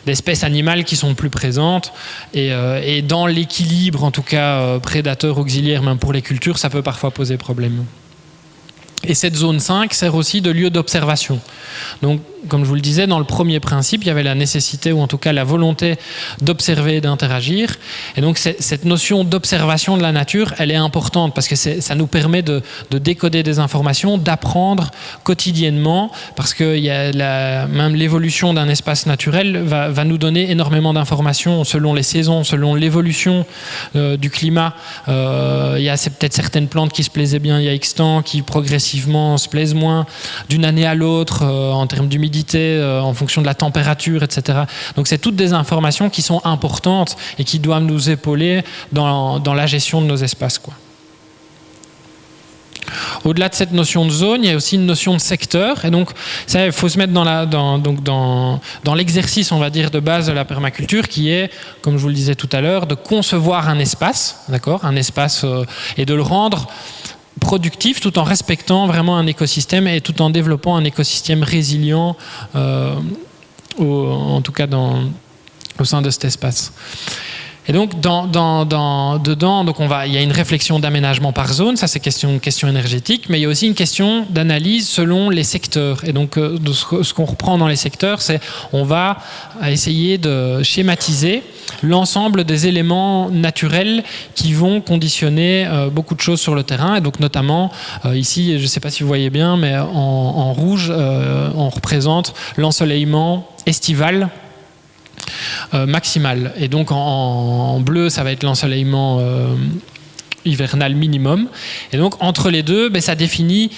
d'espèces animales qui sont plus présentes, et dans l'équilibre, en tout cas prédateur-auxiliaire, même pour les cultures, ça peut parfois poser problème. Et cette zone 5 sert aussi de lieu d'observation. Donc, comme je vous le disais, dans le premier principe, il y avait la nécessité, ou en tout cas la volonté d'observer et d'interagir. Et donc, cette notion d'observation de la nature, elle est importante parce que ça nous permet de décoder des informations, d'apprendre quotidiennement, parce que même l'évolution d'un espace naturel va nous donner énormément d'informations selon les saisons, selon l'évolution du climat. Il y a peut-être certaines plantes qui se plaisaient bien il y a X temps, qui progressivement se plaisent moins d'une année à l'autre en termes d'humidité, en fonction de la température, etc. Donc c'est toutes des informations qui sont importantes et qui doivent nous épauler dans la gestion de nos espaces, quoi. Au-delà de cette notion de zone, il y a aussi une notion de secteur, et donc ça, il faut se mettre dans l'exercice, on va dire, de base de la permaculture, qui est, comme je vous le disais tout à l'heure, de concevoir un espace, d'accord, un espace, et de le rendre productif tout en respectant vraiment un écosystème et tout en développant un écosystème résilient, en tout cas au sein de cet espace. Et donc, dedans, donc il y a une réflexion d'aménagement par zone, ça c'est question énergétique, mais il y a aussi une question d'analyse selon les secteurs. Et donc, ce qu'on reprend dans les secteurs, c'est on va essayer de schématiser l'ensemble des éléments naturels qui vont conditionner beaucoup de choses sur le terrain. Et donc, notamment, ici, je ne sais pas si vous voyez bien, mais en rouge, on représente l'ensoleillement estival maximal. Et donc en bleu, ça va être l'ensoleillement hivernal minimum. Et donc entre les deux, ça définit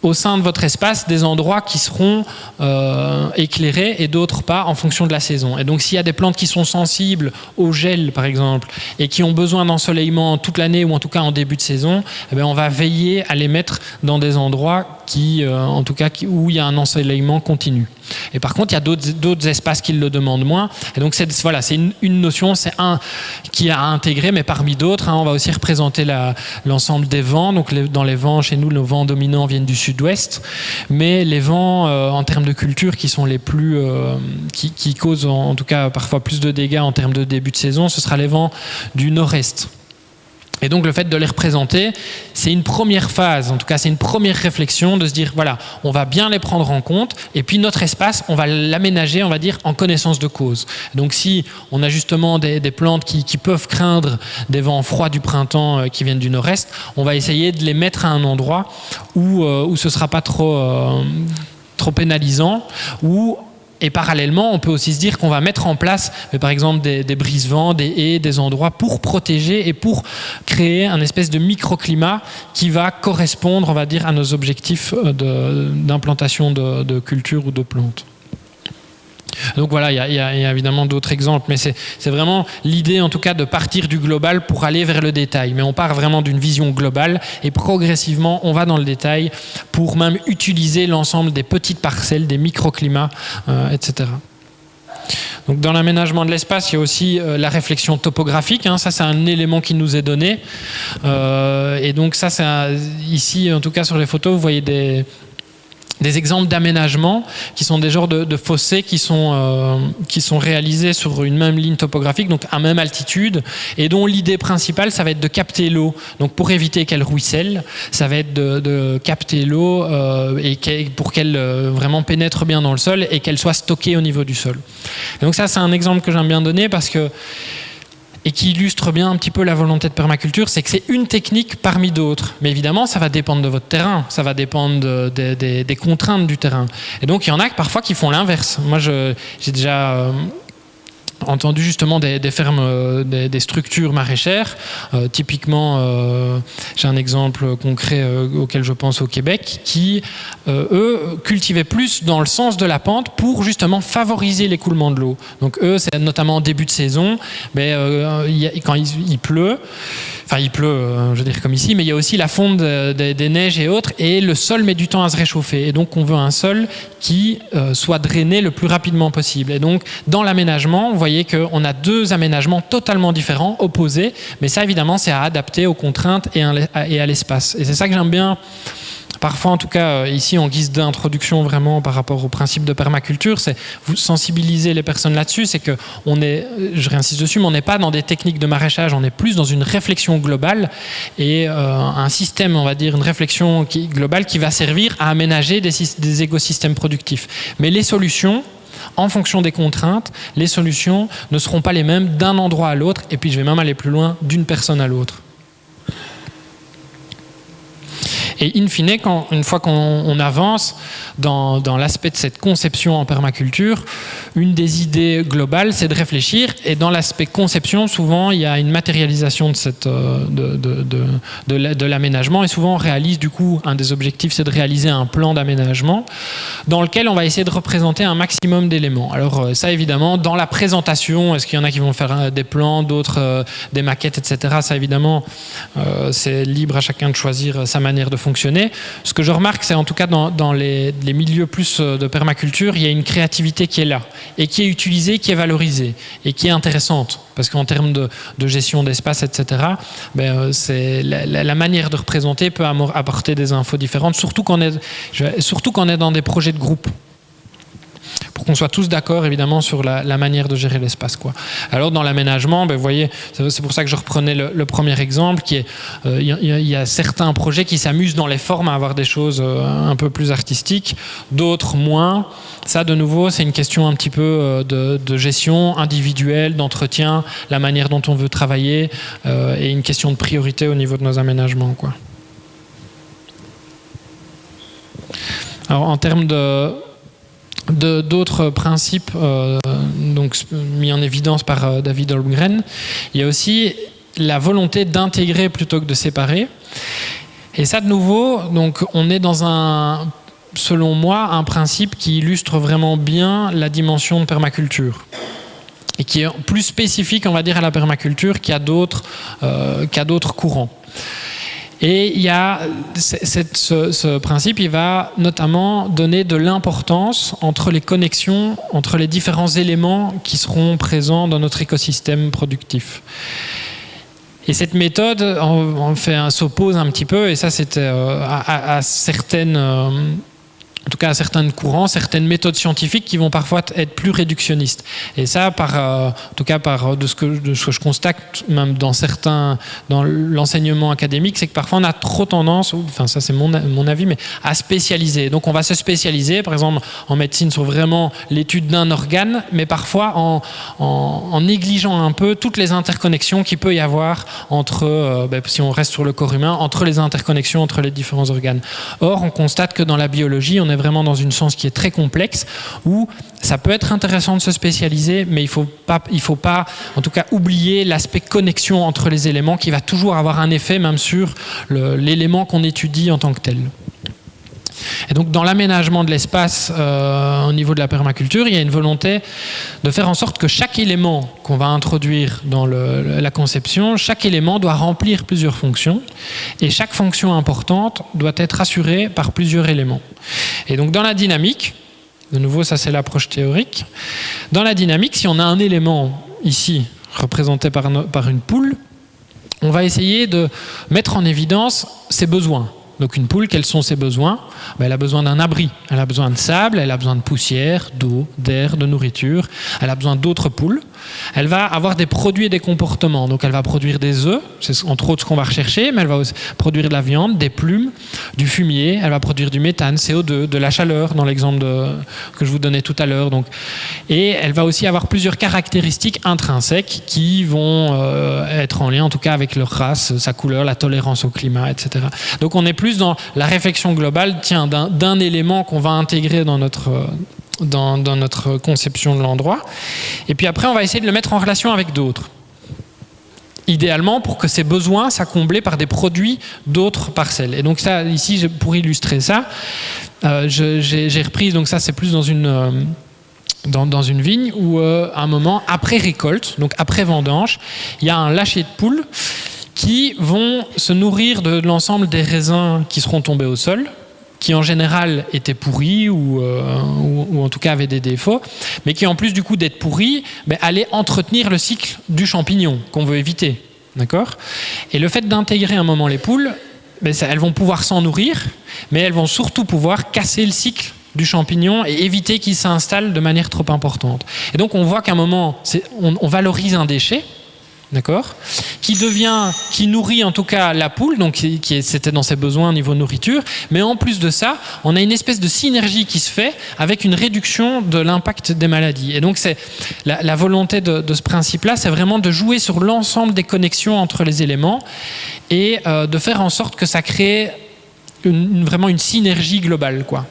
au sein de votre espace des endroits qui seront éclairés et d'autres pas en fonction de la saison. Et donc s'il y a des plantes qui sont sensibles au gel par exemple et qui ont besoin d'ensoleillement toute l'année ou en tout cas en début de saison, on va veiller à les mettre dans des endroits où il y a un ensoleillement continu. Et par contre, il y a d'autres espaces qui le demandent moins. Et donc, c'est une notion, c'est qui a à intégrer, mais parmi d'autres, on va aussi représenter l'ensemble des vents. Donc, dans les vents, chez nous, nos vents dominants viennent du sud-ouest. Mais les vents, en termes de culture, qui sont les plus, qui causent en tout cas parfois plus de dégâts en termes de début de saison, ce sera les vents du nord-est. Et donc le fait de les représenter, c'est une première phase, en tout cas c'est une première réflexion de se dire voilà, on va bien les prendre en compte et puis notre espace, on va l'aménager, on va dire, en connaissance de cause. Donc si on a justement des plantes qui peuvent craindre des vents froids du printemps qui viennent du nord-est, on va essayer de les mettre à un endroit où ce ne sera pas trop pénalisant, et parallèlement, on peut aussi se dire qu'on va mettre en place, par exemple, des brise-vents, des haies, des endroits pour protéger et pour créer un espèce de microclimat qui va correspondre, on va dire, à nos objectifs d'implantation de culture ou de plantes. Donc voilà, il y a évidemment d'autres exemples, mais c'est vraiment l'idée en tout cas de partir du global pour aller vers le détail. Mais on part vraiment d'une vision globale et progressivement on va dans le détail pour même utiliser l'ensemble des petites parcelles, des microclimats, etc. Donc dans l'aménagement de l'espace, il y a aussi la réflexion topographique. Ça, c'est un élément qui nous est donné. Et donc ça, ici, en tout cas sur les photos, vous voyez des exemples d'aménagement qui sont des genres de fossés qui sont réalisés sur une même ligne topographique, donc à même altitude, et dont l'idée principale, ça va être de capter l'eau. Donc pour éviter qu'elle ruisselle, ça va être de capter l'eau pour qu'elle vraiment pénètre bien dans le sol et qu'elle soit stockée au niveau du sol. Et donc ça, c'est un exemple que j'aime bien donner et qui illustre bien un petit peu la volonté de permaculture, c'est que c'est une technique parmi d'autres. Mais évidemment, ça va dépendre de votre terrain, ça va dépendre des contraintes du terrain. Et donc, il y en a parfois qui font l'inverse. Moi, j'ai déjà entendu justement des fermes, des structures maraîchères. Typiquement, j'ai un exemple concret auquel je pense au Québec, qui, eux, cultivaient plus dans le sens de la pente pour justement favoriser l'écoulement de l'eau. Donc eux, c'est notamment en début de saison, quand il pleut, je veux dire comme ici, mais il y a aussi la fonte des neiges et autres, et le sol met du temps à se réchauffer. Et donc on veut un sol qui soit drainé le plus rapidement possible. Et donc dans l'aménagement, vous voyez qu'on a deux aménagements totalement différents, opposés, mais ça évidemment c'est à adapter aux contraintes et à l'espace. Et c'est ça que j'aime bien, parfois en tout cas ici en guise d'introduction vraiment par rapport au principe de permaculture, c'est vous sensibiliser les personnes là-dessus, c'est que je réinsiste dessus, mais on n'est pas dans des techniques de maraîchage, on est plus dans une réflexion globale et un système, on va dire, une réflexion globale qui va servir à aménager des écosystèmes productifs. Mais les solutions, en fonction des contraintes, les solutions ne seront pas les mêmes d'un endroit à l'autre, et puis je vais même aller plus loin, d'une personne à l'autre. Et in fine, une fois qu'on avance dans l'aspect de cette conception en permaculture, une des idées globales, c'est de réfléchir. Et dans l'aspect conception, souvent, il y a une matérialisation de l'aménagement. Et souvent, on réalise, du coup, un des objectifs, c'est de réaliser un plan d'aménagement dans lequel on va essayer de représenter un maximum d'éléments. Alors ça, évidemment, dans la présentation, est-ce qu'il y en a qui vont faire des plans, d'autres des maquettes, etc. Ça, évidemment, c'est libre à chacun de choisir sa manière de fonctionner. Ce que je remarque, c'est en tout cas dans les milieux plus de permaculture, il y a une créativité qui est là et qui est utilisée, qui est valorisée et qui est intéressante. Parce qu'en termes de gestion d'espace, etc., c'est la manière de représenter peut apporter des infos différentes, surtout quand on est dans des projets de groupe. pour qu'on soit tous d'accord évidemment sur la manière de gérer l'espace, quoi. Alors dans l'aménagement, vous voyez, c'est pour ça que je reprenais le premier exemple, qui est il y a certains projets qui s'amusent dans les formes à avoir des choses un peu plus artistiques, d'autres moins. Ça, de nouveau, c'est une question un petit peu de gestion individuelle, d'entretien, la manière dont on veut travailler, et une question de priorité au niveau de nos aménagements, quoi. Alors en termes d'autres principes donc mis en évidence par David Holmgren, il y a aussi la volonté d'intégrer plutôt que de séparer. Et ça, de nouveau, donc on est dans selon moi, un principe qui illustre vraiment bien la dimension de permaculture et qui est plus spécifique, on va dire, à la permaculture qu'à d'autres courants. Et il y a ce principe, il va notamment donner de l'importance entre les connexions, entre les différents éléments qui seront présents dans notre écosystème productif. Et cette méthode s'oppose un petit peu, et ça c'était à certaines... en tout cas à certains courants, certaines méthodes scientifiques qui vont parfois être plus réductionnistes. Et ça, en tout cas de ce que je constate même dans l'enseignement académique, c'est que parfois on a trop tendance, enfin ça c'est mon avis, mais à spécialiser. Donc on va se spécialiser, par exemple en médecine, sur vraiment l'étude d'un organe, mais parfois en négligeant un peu toutes les interconnexions qu'il peut y avoir entre, si on reste sur le corps humain, entre les interconnexions entre les différents organes. Or, on constate que dans la biologie, on est vraiment dans une science qui est très complexe, où ça peut être intéressant de se spécialiser, mais il faut pas, en tout cas, oublier l'aspect connexion entre les éléments qui va toujours avoir un effet même sur l'élément qu'on étudie en tant que tel. Et donc dans l'aménagement de l'espace au niveau de la permaculture, il y a une volonté de faire en sorte que chaque élément qu'on va introduire dans la conception, chaque élément doit remplir plusieurs fonctions, et chaque fonction importante doit être assurée par plusieurs éléments. Et donc dans la dynamique, de nouveau ça c'est l'approche théorique, dans la dynamique, si on a un élément ici représenté par une poule, on va essayer de mettre en évidence ses besoins. Donc une poule, quels sont ses besoins ? Elle a besoin d'un abri, elle a besoin de sable, elle a besoin de poussière, d'eau, d'air, de nourriture, elle a besoin d'autres poules. Elle va avoir des produits et des comportements, donc elle va produire des œufs, c'est entre autres ce qu'on va rechercher, mais elle va aussi produire de la viande, des plumes, du fumier, elle va produire du méthane, CO2, de la chaleur, dans l'exemple que je vous donnais tout à l'heure. Et elle va aussi avoir plusieurs caractéristiques intrinsèques qui vont être en lien en tout cas avec leur race, sa couleur, la tolérance au climat, etc. Donc on est plus dans la réflexion globale d'un élément qu'on va intégrer dans notre conception de l'endroit. Et puis après, on va essayer de le mettre en relation avec d'autres. Idéalement, pour que ces besoins soient comblés par des produits d'autres parcelles. Et donc ça, ici, pour illustrer ça, j'ai repris, donc ça c'est plus dans une vigne où à un moment, après récolte, donc après vendange, il y a un lâcher de poules qui vont se nourrir de l'ensemble des raisins qui seront tombés au sol, qui en général étaient pourris ou en tout cas avaient des défauts, mais qui en plus du coup d'être pourris, allaient entretenir le cycle du champignon qu'on veut éviter. D'accord ? Et le fait d'intégrer un moment les poules, elles vont pouvoir s'en nourrir, mais elles vont surtout pouvoir casser le cycle du champignon et éviter qu'il s'installe de manière trop importante. Et donc on voit qu'à un moment, on valorise un déchet, d'accord, qui nourrit en tout cas la poule, donc c'était dans ses besoins au niveau nourriture, mais en plus de ça, on a une espèce de synergie qui se fait avec une réduction de l'impact des maladies. Et donc c'est la volonté de ce principe-là, c'est vraiment de jouer sur l'ensemble des connexions entre les éléments et de faire en sorte que ça crée vraiment une synergie globale, quoi.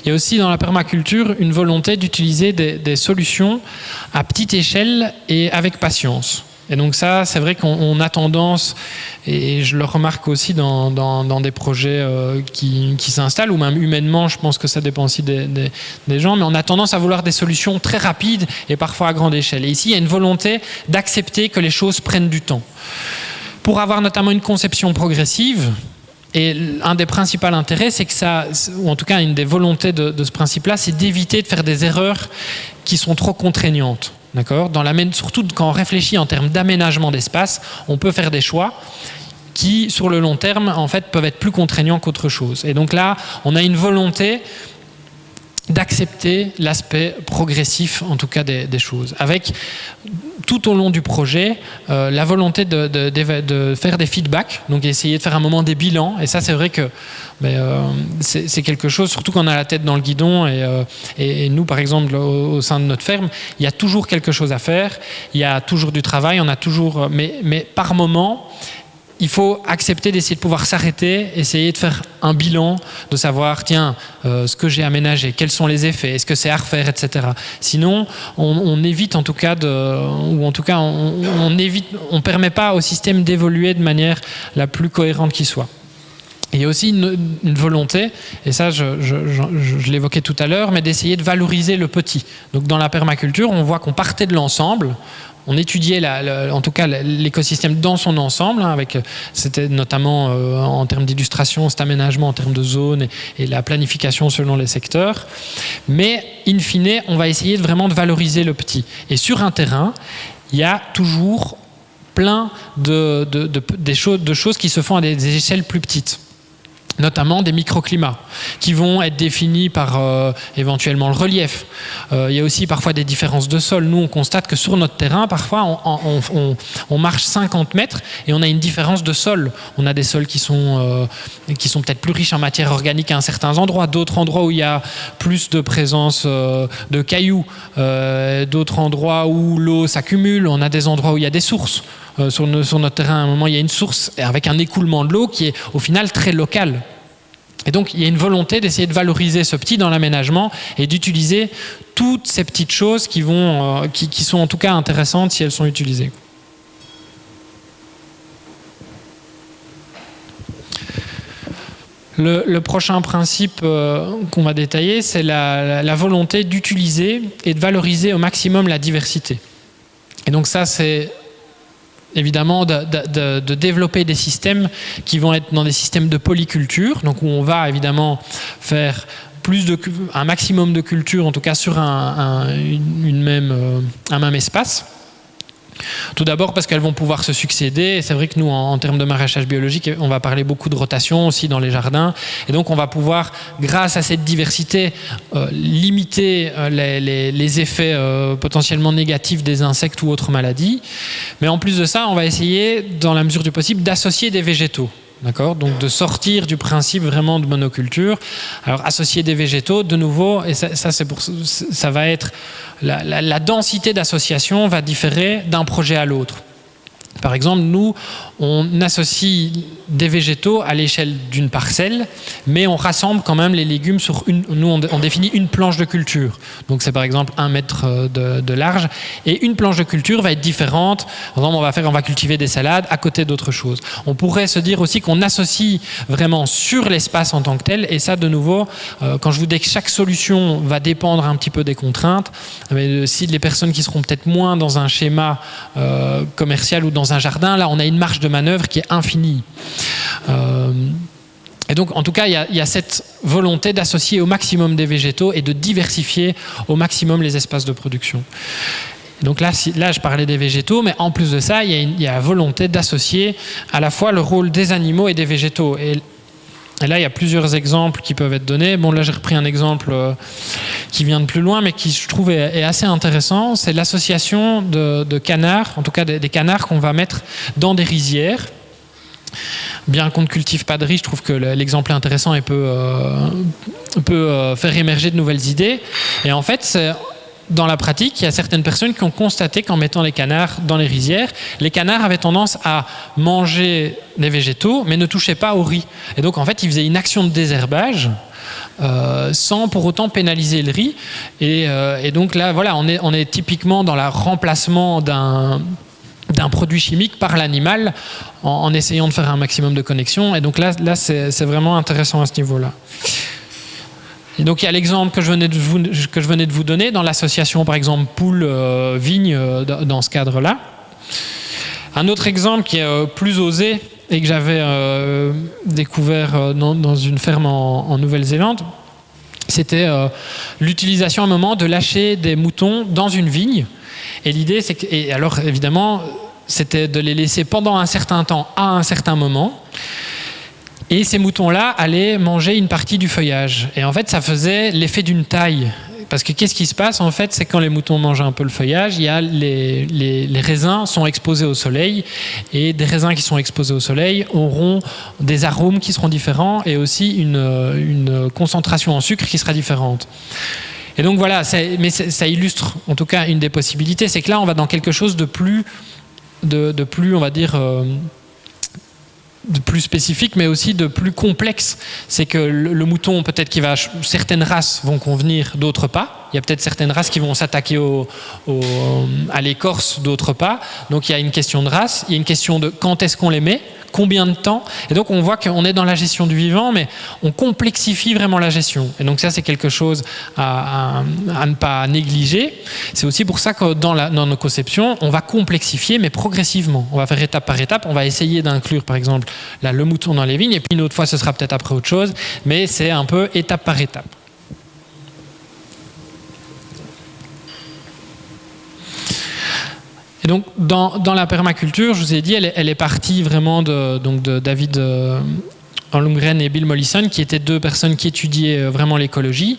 Il y a aussi dans la permaculture une volonté d'utiliser des solutions à petite échelle et avec patience. Et donc ça, c'est vrai qu'on a tendance, et je le remarque aussi dans des projets qui s'installent, ou même humainement, je pense que ça dépend aussi des gens, mais on a tendance à vouloir des solutions très rapides et parfois à grande échelle. Et ici, il y a une volonté d'accepter que les choses prennent du temps. Pour avoir notamment une conception progressive, et un des principaux intérêts, c'est que ça, ou en tout cas une des volontés de ce principe-là, c'est d'éviter de faire des erreurs qui sont trop contraignantes. D'accord ? Surtout quand on réfléchit en termes d'aménagement d'espace, on peut faire des choix qui, sur le long terme, en fait, peuvent être plus contraignants qu'autre chose. Et donc là, on a une volonté d'accepter l'aspect progressif, en tout cas des choses, avec tout au long du projet la volonté de faire des feedbacks, donc essayer de faire un moment des bilans, et ça c'est vrai que c'est quelque chose, surtout quand on a la tête dans le guidon, et nous par exemple au sein de notre ferme, il y a toujours quelque chose à faire, il y a toujours du travail, on a toujours, mais par moment, il faut accepter d'essayer de pouvoir s'arrêter, essayer de faire un bilan, de savoir, tiens, ce que j'ai aménagé, quels sont les effets, est-ce que c'est à refaire, etc. Sinon, on évite en tout cas on permet pas au système d'évoluer de manière la plus cohérente qui soit. Et il y a aussi une volonté, et ça je l'évoquais tout à l'heure, mais d'essayer de valoriser le petit. Donc dans la permaculture, on voit qu'on partait de l'ensemble. On étudiait en tout cas l'écosystème dans son ensemble, c'était notamment en termes d'illustration, cet aménagement en termes de zones et la planification selon les secteurs. Mais in fine, on va essayer vraiment de valoriser le petit. Et sur un terrain, il y a toujours plein de choses qui se font à des échelles plus petites, notamment des microclimats qui vont être définis par éventuellement le relief. Il y a aussi parfois des différences de sol. Nous, on constate que sur notre terrain, parfois, on marche 50 mètres et on a une différence de sol. On a des sols qui sont peut-être plus riches en matière organique à certains endroits, d'autres endroits où il y a plus de présence de cailloux, d'autres endroits où l'eau s'accumule, on a des endroits où il y a des sources. Sur notre terrain, à un moment, il y a une source avec un écoulement de l'eau qui est au final très local. Et donc, il y a une volonté d'essayer de valoriser ce petit dans l'aménagement et d'utiliser toutes ces petites choses qui sont en tout cas intéressantes si elles sont utilisées. Le prochain principe qu'on va détailler, c'est la volonté d'utiliser et de valoriser au maximum la diversité. Et donc ça, c'est évidemment de développer des systèmes qui vont être dans des systèmes de polyculture, donc où on va évidemment faire un maximum de culture, en tout cas sur un même espace. Tout d'abord parce qu'elles vont pouvoir se succéder, et c'est vrai que nous en termes de maraîchage biologique, on va parler beaucoup de rotation aussi dans les jardins, et donc on va pouvoir, grâce à cette diversité, limiter les effets potentiellement négatifs des insectes ou autres maladies. Mais en plus de ça, on va essayer, dans la mesure du possible, d'associer des végétaux. D'accord ? Donc de sortir du principe vraiment de monoculture. Alors associer des végétaux, de nouveau, et ça va être la densité d'association va différer d'un projet à l'autre. Par exemple, nous, on associe des végétaux à l'échelle d'une parcelle, mais on rassemble quand même les légumes sur nous, on définit une planche de culture. Donc c'est par exemple 1 mètre de large, et une planche de culture va être différente. Par exemple, on va cultiver des salades à côté d'autres choses. On pourrait se dire aussi qu'on associe vraiment sur l'espace en tant que tel, et ça, de nouveau, quand je vous dis que chaque solution va dépendre un petit peu des contraintes, mais si les personnes qui seront peut-être moins dans un schéma commercial ou dans un jardin, là, on a une marge de manœuvre qui est infinie. Et donc, en tout cas, il y a cette volonté d'associer au maximum des végétaux et de diversifier au maximum les espaces de production. Donc là, je parlais des végétaux, mais en plus de ça, il y a la volonté d'associer à la fois le rôle des animaux et des végétaux. Et là, il y a plusieurs exemples qui peuvent être donnés. Bon, là, j'ai repris un exemple qui vient de plus loin, mais qui, je trouve, est assez intéressant. C'est l'association de canards, en tout cas des canards qu'on va mettre dans des rizières. Bien qu'on ne cultive pas de riz, je trouve que l'exemple est intéressant et peut faire émerger de nouvelles idées. Et en fait, dans la pratique, il y a certaines personnes qui ont constaté qu'en mettant les canards dans les rizières, les canards avaient tendance à manger des végétaux, mais ne touchaient pas au riz. Et donc, en fait, ils faisaient une action de désherbage sans pour autant pénaliser le riz. Et donc là, voilà, on est typiquement dans le remplacement d'un produit chimique par l'animal en essayant de faire un maximum de connexion. Et donc là c'est vraiment intéressant à ce niveau-là. Et donc il y a l'exemple que je venais de vous donner dans l'association, par exemple, poule-vigne dans ce cadre-là. Un autre exemple qui est plus osé et que j'avais découvert dans une ferme en Nouvelle-Zélande, c'était l'utilisation à un moment de lâcher des moutons dans une vigne. Et l'idée, c'est que, et alors évidemment, c'était de les laisser pendant un certain temps à un certain moment. Et ces moutons-là allaient manger une partie du feuillage. Et en fait, ça faisait l'effet d'une taille. Parce que qu'est-ce qui se passe en fait, c'est quand les moutons mangent un peu le feuillage, il y a les raisins sont exposés au soleil, et des raisins qui sont exposés au soleil auront des arômes qui seront différents et aussi une concentration en sucre qui sera différente. Et donc voilà, ça illustre en tout cas une des possibilités, c'est que là on va dans quelque chose de plus on va dire de plus spécifique, mais aussi de plus complexe. C'est que le mouton, peut-être certaines races vont convenir, d'autres pas. Il y a peut-être certaines races qui vont s'attaquer à l'écorce, d'autres pas. Donc il y a une question de race, il y a une question de quand est-ce qu'on les met, combien de temps. Et donc on voit qu'on est dans la gestion du vivant, mais on complexifie vraiment la gestion. Et donc ça, c'est quelque chose à ne pas négliger. C'est aussi pour ça que dans nos conceptions, on va complexifier, mais progressivement. On va faire étape par étape. On va essayer d'inclure, par exemple, le mouton dans les vignes, et puis une autre fois, ce sera peut-être après autre chose, mais c'est un peu étape par étape. Et donc, dans la permaculture, je vous ai dit, elle est partie vraiment de David Holmgren et Bill Mollison, qui étaient deux personnes qui étudiaient vraiment l'écologie.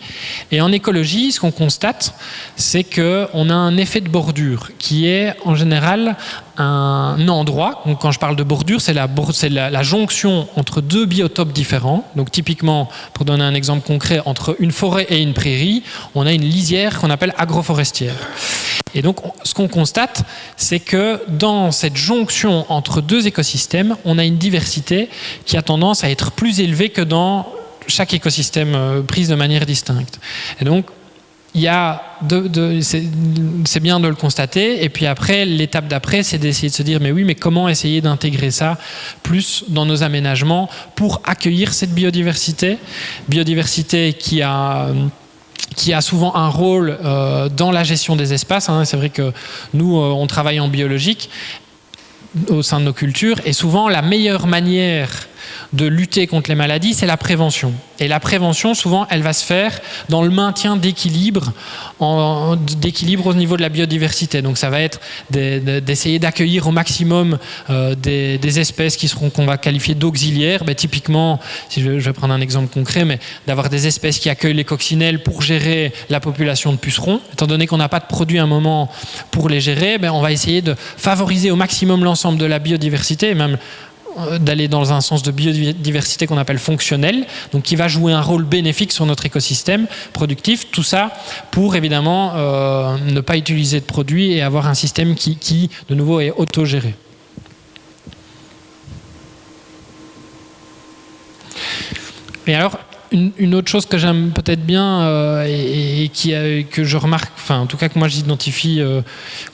Et en écologie, ce qu'on constate, c'est qu'on a un effet de bordure qui est en général un endroit. Donc, quand je parle de bordure, c'est la jonction entre deux biotopes différents. Donc typiquement, pour donner un exemple concret, entre une forêt et une prairie, on a une lisière qu'on appelle agroforestière. Et donc, ce qu'on constate, c'est que dans cette jonction entre deux écosystèmes, on a une diversité qui a tendance à être plus élevée que dans chaque écosystème prise de manière distincte. Et donc, c'est bien de le constater. Et puis après, l'étape d'après, c'est d'essayer de se dire, mais oui, mais comment essayer d'intégrer ça plus dans nos aménagements pour accueillir cette biodiversité qui a souvent un rôle dans la gestion des espaces. C'est vrai que nous, on travaille en biologique au sein de nos cultures, et souvent la meilleure manière de lutter contre les maladies, c'est la prévention. Et la prévention, souvent, elle va se faire dans le maintien d'équilibre au niveau de la biodiversité. Donc ça va être d'essayer d'accueillir au maximum des espèces qu'on va qualifier d'auxiliaires. Typiquement, si je vais prendre un exemple concret, mais d'avoir des espèces qui accueillent les coccinelles pour gérer la population de pucerons. Étant donné qu'on n'a pas de produit à un moment pour les gérer, on va essayer de favoriser au maximum l'ensemble de la biodiversité, et même d'aller dans un sens de biodiversité qu'on appelle fonctionnel, donc qui va jouer un rôle bénéfique sur notre écosystème productif. Tout ça pour évidemment ne pas utiliser de produits et avoir un système qui de nouveau est autogéré. Et alors, une autre chose que j'aime peut-être bien et que je remarque, enfin en tout cas que moi j'identifie,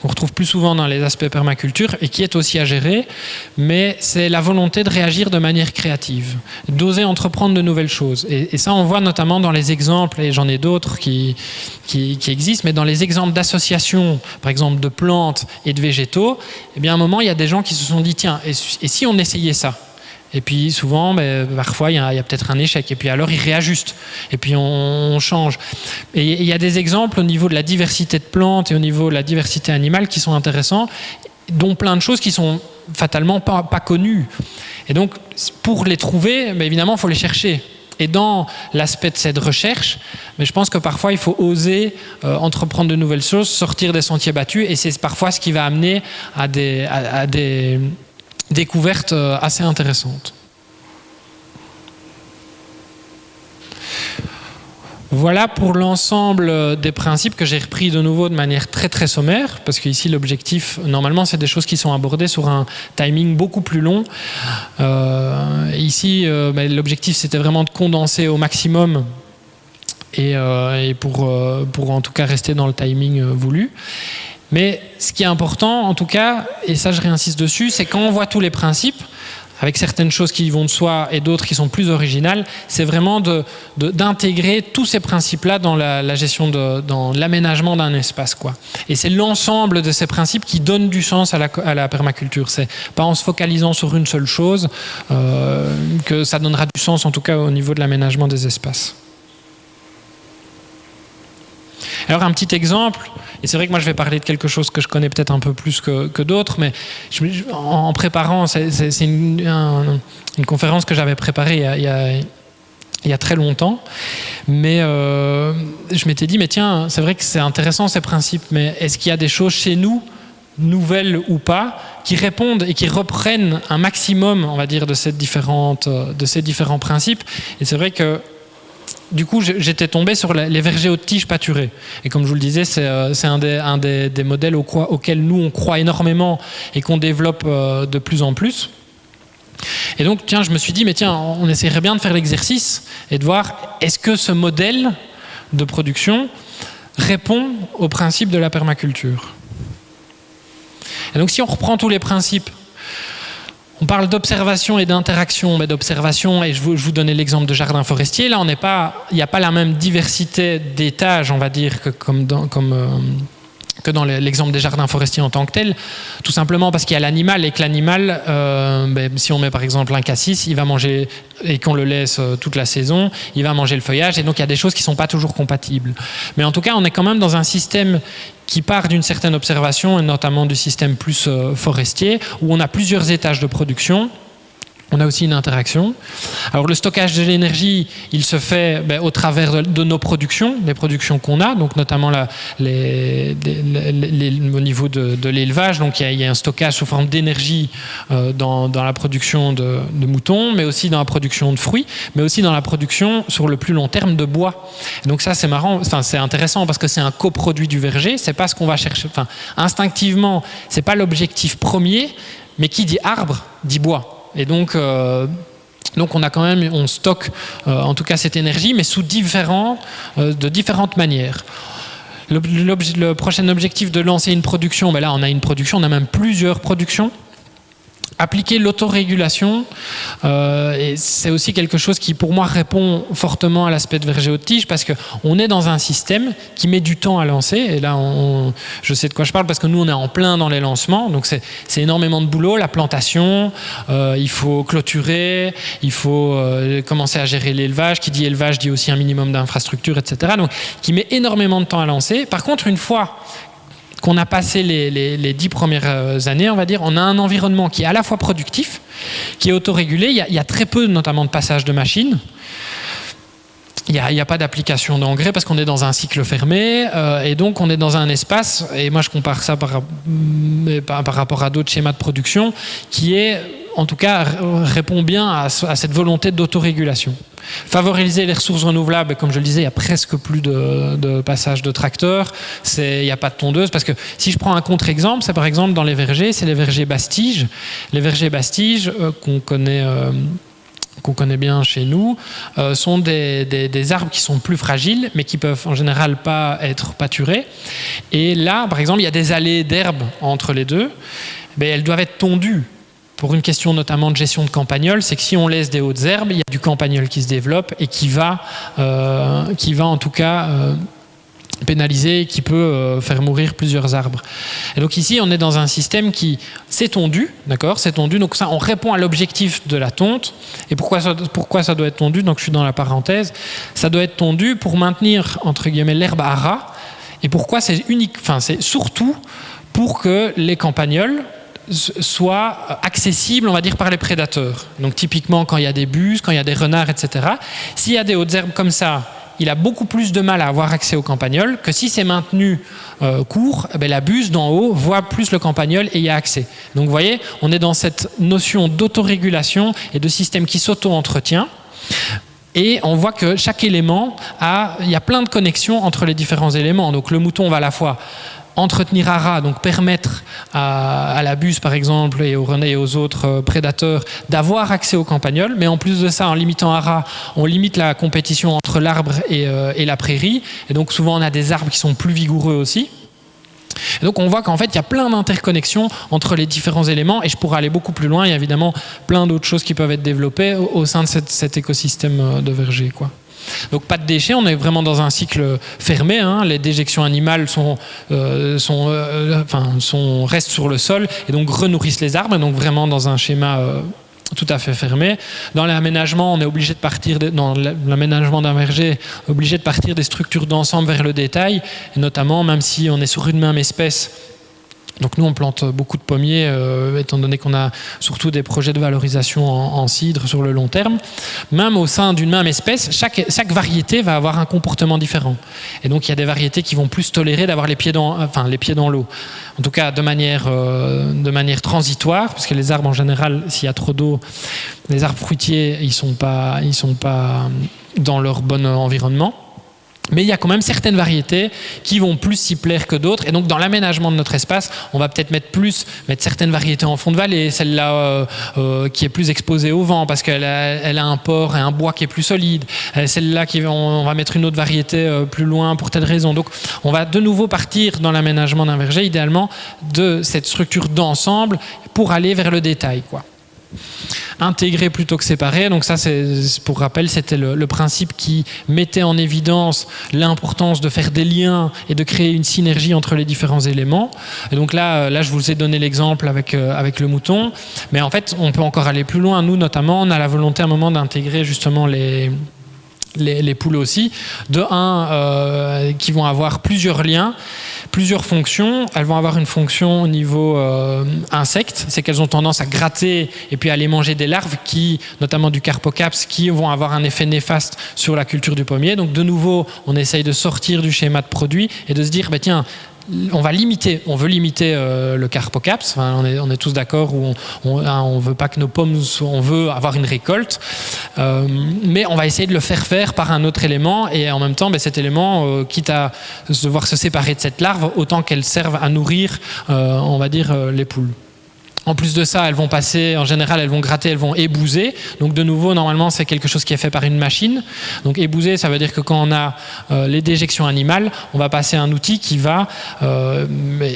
qu'on retrouve plus souvent dans les aspects permaculture et qui est aussi à gérer, mais c'est la volonté de réagir de manière créative, d'oser entreprendre de nouvelles choses. Et ça on voit notamment dans les exemples, et j'en ai d'autres qui existent, mais dans les exemples d'associations, par exemple de plantes et de végétaux, eh bien à un moment il y a des gens qui se sont dit tiens, et si on essayait ça ? Et puis souvent, parfois, il y a peut-être un échec. Et puis alors, ils réajustent. Et puis on change. Et il y a des exemples au niveau de la diversité de plantes et au niveau de la diversité animale qui sont intéressants, dont plein de choses qui sont fatalement pas connues. Et donc, pour les trouver, évidemment, il faut les chercher. Et dans l'aspect de cette recherche, mais je pense que parfois, il faut oser entreprendre de nouvelles choses, sortir des sentiers battus. Et c'est parfois ce qui va amener à des découverte assez intéressante. Voilà pour l'ensemble des principes que j'ai repris de nouveau de manière très très sommaire, parce qu'ici l'objectif, normalement, c'est des choses qui sont abordées sur un timing beaucoup plus long. Ici, l'objectif, c'était vraiment de condenser au maximum et pour en tout cas rester dans le timing voulu. Mais ce qui est important, en tout cas, et ça je réinsiste dessus, c'est quand on voit tous les principes, avec certaines choses qui vont de soi et d'autres qui sont plus originales, c'est vraiment d'intégrer tous ces principes-là dans la gestion, dans l'aménagement d'un espace, quoi. Et c'est l'ensemble de ces principes qui donnent du sens à la permaculture. C'est pas en se focalisant sur une seule chose que ça donnera du sens, en tout cas au niveau de l'aménagement des espaces. Alors un petit exemple, et c'est vrai que moi je vais parler de quelque chose que je connais peut-être un peu plus que d'autres, mais en préparant, c'est une conférence que j'avais préparée il y a très longtemps, mais je m'étais dit, mais tiens, c'est vrai que c'est intéressant ces principes, mais est-ce qu'il y a des choses chez nous, nouvelles ou pas, qui répondent et qui reprennent un maximum, on va dire, de ces différents principes. Et c'est vrai que du coup, j'étais tombé sur les vergers haute tige pâturés. Et comme je vous le disais, c'est un des modèles auxquels nous, on croit énormément et qu'on développe de plus en plus. Et donc, tiens, je me suis dit, mais tiens, on essaierait bien de faire l'exercice et de voir, est-ce que ce modèle de production répond aux principes de la permaculture ? Et donc, si on reprend tous les principes, on parle d'observation et d'interaction, mais d'observation, et je vous donnais l'exemple de jardin forestier, là, il n'y a pas la même diversité d'étages, on va dire, que dans l'exemple des jardins forestiers en tant que tel, tout simplement parce qu'il y a l'animal et que l'animal, si on met par exemple un cassis, il va manger, et qu'on le laisse toute la saison, il va manger le feuillage, et donc il y a des choses qui ne sont pas toujours compatibles. Mais en tout cas, on est quand même dans un système qui part d'une certaine observation, et notamment du système plus forestier, où on a plusieurs étages de production. On a aussi une interaction. Alors le stockage de l'énergie, il se fait au travers de nos productions, les productions qu'on a, donc notamment au niveau de l'élevage. Donc il y a un stockage sous forme d'énergie dans la production de moutons, mais aussi dans la production de fruits, mais aussi dans la production sur le plus long terme de bois. Et donc ça c'est marrant, enfin c'est intéressant parce que c'est un coproduit du verger. C'est pas ce qu'on va chercher. Enfin instinctivement, c'est pas l'objectif premier, mais qui dit arbre dit bois. Et donc on stocke en tout cas cette énergie, mais de différentes manières. Le prochain objectif de lancer une production, là on a une production, on a même plusieurs productions. Appliquer l'autorégulation, et c'est aussi quelque chose qui pour moi répond fortement à l'aspect de verger haute tige, parce qu'on est dans un système qui met du temps à lancer, et là je sais de quoi je parle parce que nous on est en plein dans les lancements, donc c'est énormément de boulot, la plantation, il faut clôturer, il faut commencer à gérer l'élevage, qui dit élevage dit aussi un minimum d'infrastructures, etc. Donc qui met énormément de temps à lancer. Par contre, une fois qu'on a passé les 10 premières années, on va dire, on a un environnement qui est à la fois productif, qui est autorégulé. Il y a très peu, notamment, de passage de machines. Il n'y a pas d'application d'engrais parce qu'on est dans un cycle fermé et donc on est dans un espace, et moi je compare ça par rapport à d'autres schémas de production, qui est, en tout cas, répond bien à cette volonté d'autorégulation. Favoriser les ressources renouvelables, comme je le disais, il n'y a presque plus de passage de tracteurs, il n'y a pas de tondeuse, parce que si je prends un contre-exemple, c'est par exemple dans les vergers, c'est les vergers basse-tige. Les vergers basse-tige qu'on connaît bien chez nous, sont des arbres qui sont plus fragiles, mais qui peuvent en général pas être pâturés. Et là, par exemple, il y a des allées d'herbes entre les deux, elles doivent être tondues. Pour une question notamment de gestion de campagnols, c'est que si on laisse des hautes herbes, il y a du campagnol qui se développe et qui va en tout cas pénaliser, qui peut faire mourir plusieurs arbres. Et donc ici, on est dans un système qui s'est tondu, d'accord, c'est tondu. Donc ça, on répond à l'objectif de la tonte. Et pourquoi ça doit être tondu ? Donc je suis dans la parenthèse. Ça doit être tondu pour maintenir entre guillemets l'herbe à ras. Et pourquoi c'est unique ? Enfin, c'est surtout pour que les campagnols soit accessible, on va dire, par les prédateurs. Donc typiquement quand il y a des buses, quand il y a des renards, etc. S'il y a des hautes herbes comme ça, il a beaucoup plus de mal à avoir accès au campagnol que si c'est maintenu court, la buse d'en haut voit plus le campagnol et y a accès. Donc vous voyez, on est dans cette notion d'autorégulation et de système qui s'auto-entretient. Et on voit que chaque élément il y a plein de connexions entre les différents éléments. Donc le mouton va à la fois entretenir à ras, donc permettre à la buse par exemple et aux renets et aux autres prédateurs d'avoir accès au campagnol, mais en plus de ça, en limitant à ras, on limite la compétition entre l'arbre et la prairie, et donc souvent on a des arbres qui sont plus vigoureux aussi. Et donc on voit qu'en fait il y a plein d'interconnexions entre les différents éléments, et je pourrais aller beaucoup plus loin, il y a évidemment plein d'autres choses qui peuvent être développées au sein de cet écosystème de verger, quoi. Donc pas de déchets, on est vraiment dans un cycle fermé, hein. Les déjections animales restent sur le sol et donc renourrissent les arbres, et donc vraiment dans un schéma tout à fait fermé. Dans l'aménagement, on est obligé de partir dans l'aménagement d'un verger, obligé de partir des structures d'ensemble vers le détail, et notamment, même si on est sur une même espèce. Donc nous, on plante beaucoup de pommiers, étant donné qu'on a surtout des projets de valorisation en cidre sur le long terme. Même au sein d'une même espèce, chaque variété va avoir un comportement différent. Et donc il y a des variétés qui vont plus tolérer d'avoir les pieds dans l'eau. En tout cas, de manière transitoire, parce que les arbres en général, s'il y a trop d'eau, les arbres fruitiers, ils sont pas dans leur bon environnement. Mais il y a quand même certaines variétés qui vont plus s'y plaire que d'autres. Et donc, dans l'aménagement de notre espace, on va peut-être mettre certaines variétés en fond de vallée. Celle-là qui est plus exposée au vent parce qu'elle a un port et un bois qui est plus solide. Celle-là, on va mettre une autre variété plus loin pour telle raison. Donc, on va de nouveau partir dans l'aménagement d'un verger, idéalement, de cette structure d'ensemble pour aller vers le détail, quoi. Intégrer plutôt que séparer. Donc ça, pour rappel, c'était le principe qui mettait en évidence l'importance de faire des liens et de créer une synergie entre les différents éléments. Et donc là, je vous ai donné l'exemple avec le mouton, mais en fait, on peut encore aller plus loin. Nous, notamment, on a la volonté à un moment d'intégrer justement les poules aussi, qui vont avoir plusieurs liens, plusieurs fonctions. Elles vont avoir une fonction au niveau insectes, c'est qu'elles ont tendance à gratter et puis à aller manger des larves, notamment du Carpocaps, qui vont avoir un effet néfaste sur la culture du pommier. Donc de nouveau, on essaye de sortir du schéma de produit et de se dire, tiens, on veut limiter le Carpocaps. Enfin, on est tous d'accord où on veut pas que nos pommes on veut avoir une récolte, mais on va essayer de le faire par un autre élément, et en même temps, cet élément, quitte à devoir se séparer de cette larve, autant qu'elle serve à nourrir, on va dire, les poules. En plus de ça, elles vont passer, en général, elles vont gratter, elles vont ébouser. Donc de nouveau, normalement, c'est quelque chose qui est fait par une machine. Donc ébouser, ça veut dire que quand on a les déjections animales, on va passer un outil qui va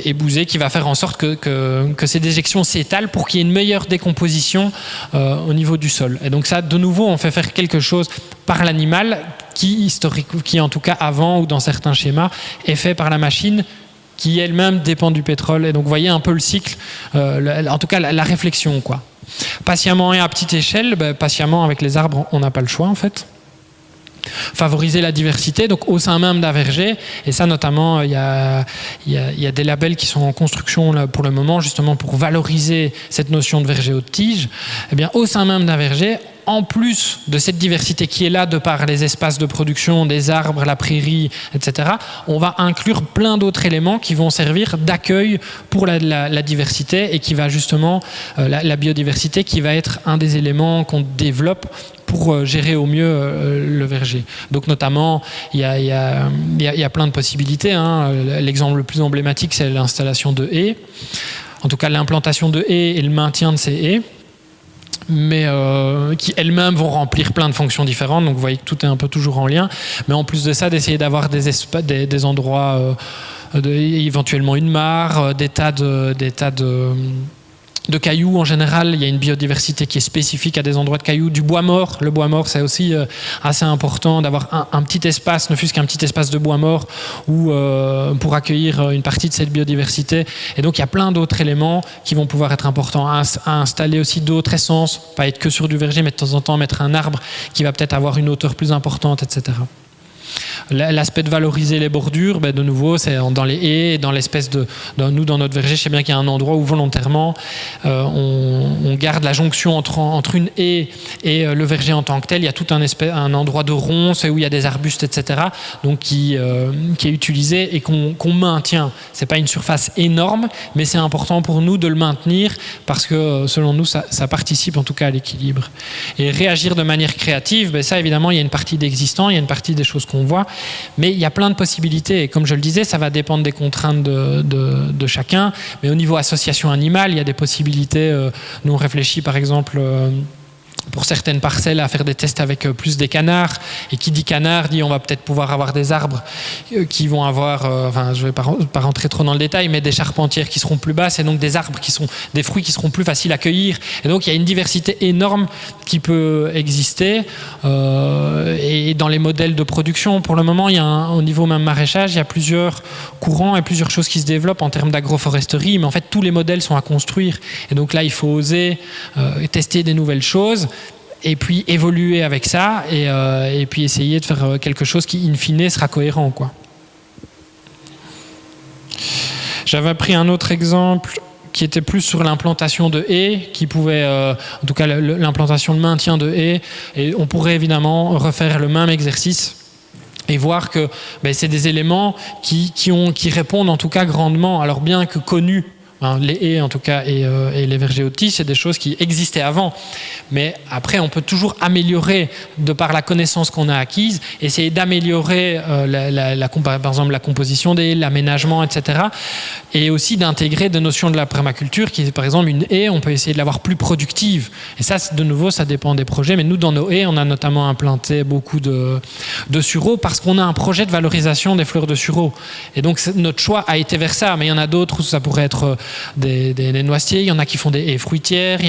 ébouser, qui va faire en sorte que ces déjections s'étalent pour qu'il y ait une meilleure décomposition au niveau du sol. Et donc ça, de nouveau, on fait faire quelque chose par l'animal qui en tout cas avant ou dans certains schémas, est fait par la machine, qui elle-même dépend du pétrole. Et donc, vous voyez un peu le cycle, en tout cas la réflexion, quoi. Patiemment et à petite échelle, patiemment avec les arbres, on n'a pas le choix, en fait. Favoriser la diversité, donc au sein même d'un verger, et ça notamment, il y a des labels qui sont en construction là, pour le moment, justement pour valoriser cette notion de verger haute tige. Eh bien, au sein même d'un verger, en plus de cette diversité qui est là de par les espaces de production, des arbres, la prairie, etc., on va inclure plein d'autres éléments qui vont servir d'accueil pour la diversité, et qui va justement, la biodiversité qui va être un des éléments qu'on développe pour gérer au mieux le verger. Donc notamment, il y a plein de possibilités, hein. L'exemple le plus emblématique, c'est l'installation de haies. En tout cas, l'implantation de haies et le maintien de ces haies, mais qui elles-mêmes vont remplir plein de fonctions différentes. Donc vous voyez que tout est un peu toujours en lien. Mais en plus de ça, d'essayer d'avoir des endroits, éventuellement une mare, des tas de cailloux en général. Il y a une biodiversité qui est spécifique à des endroits de cailloux. Du bois mort. Le bois mort, c'est aussi assez important d'avoir un petit espace, ne fût-ce qu'un petit espace de bois mort, pour accueillir une partie de cette biodiversité. Et donc, il y a plein d'autres éléments qui vont pouvoir être importants. À installer aussi d'autres essences, pas être que sur du verger, mais de temps en temps mettre un arbre qui va peut-être avoir une hauteur plus importante, etc. L'aspect de valoriser les bordures, de nouveau, c'est dans les haies, dans l'espèce nous, dans notre verger, je sais bien qu'il y a un endroit où volontairement on garde la jonction entre une haie et le verger en tant que tel. Il y a tout un endroit de ronce où il y a des arbustes, etc., donc qui est utilisé et qu'on maintient. C'est pas une surface énorme, mais c'est important pour nous de le maintenir parce que selon nous, ça participe en tout cas à l'équilibre. Et réagir de manière créative, ça évidemment, il y a une partie d'existant, il y a une partie des choses qu'on voit, mais il y a plein de possibilités, et comme je le disais, ça va dépendre des contraintes de chacun, mais au niveau association animale, il y a des possibilités. Nous on réfléchit par exemple pour certaines parcelles à faire des tests avec plus des canards. Et qui dit canard dit on va peut-être pouvoir avoir des arbres qui vont avoir, enfin je ne vais pas rentrer trop dans le détail, mais des charpentières qui seront plus basses et donc des arbres des fruits qui seront plus faciles à cueillir. Et donc il y a une diversité énorme qui peut exister. Et dans les modèles de production, pour le moment, au niveau même maraîchage, il y a plusieurs courants et plusieurs choses qui se développent en termes d'agroforesterie, mais en fait tous les modèles sont à construire. Et donc là il faut oser tester des nouvelles choses. Et puis évoluer avec ça et puis essayer de faire quelque chose qui, in fine, sera cohérent, quoi. J'avais pris un autre exemple qui était plus sur l'implantation de haies, qui pouvait, en tout cas l'implantation, le maintien de haies. Et on pourrait évidemment refaire le même exercice et voir que c'est des éléments qui répondent en tout cas grandement, alors bien que connus. Les haies en tout cas et les vergers haute tige, c'est des choses qui existaient avant. Mais après, on peut toujours améliorer de par la connaissance qu'on a acquise, essayer d'améliorer par exemple la composition des haies, l'aménagement, etc. Et aussi d'intégrer des notions de la permaculture, qui est par exemple une haie, on peut essayer de l'avoir plus productive. Et ça, de nouveau, ça dépend des projets. Mais nous, dans nos haies, on a notamment implanté beaucoup de sureaux parce qu'on a un projet de valorisation des fleurs de sureau. Et donc, notre choix a été vers ça. Mais il y en a d'autres où ça pourrait être des noisetiers, il y en a qui font des haies fruitières,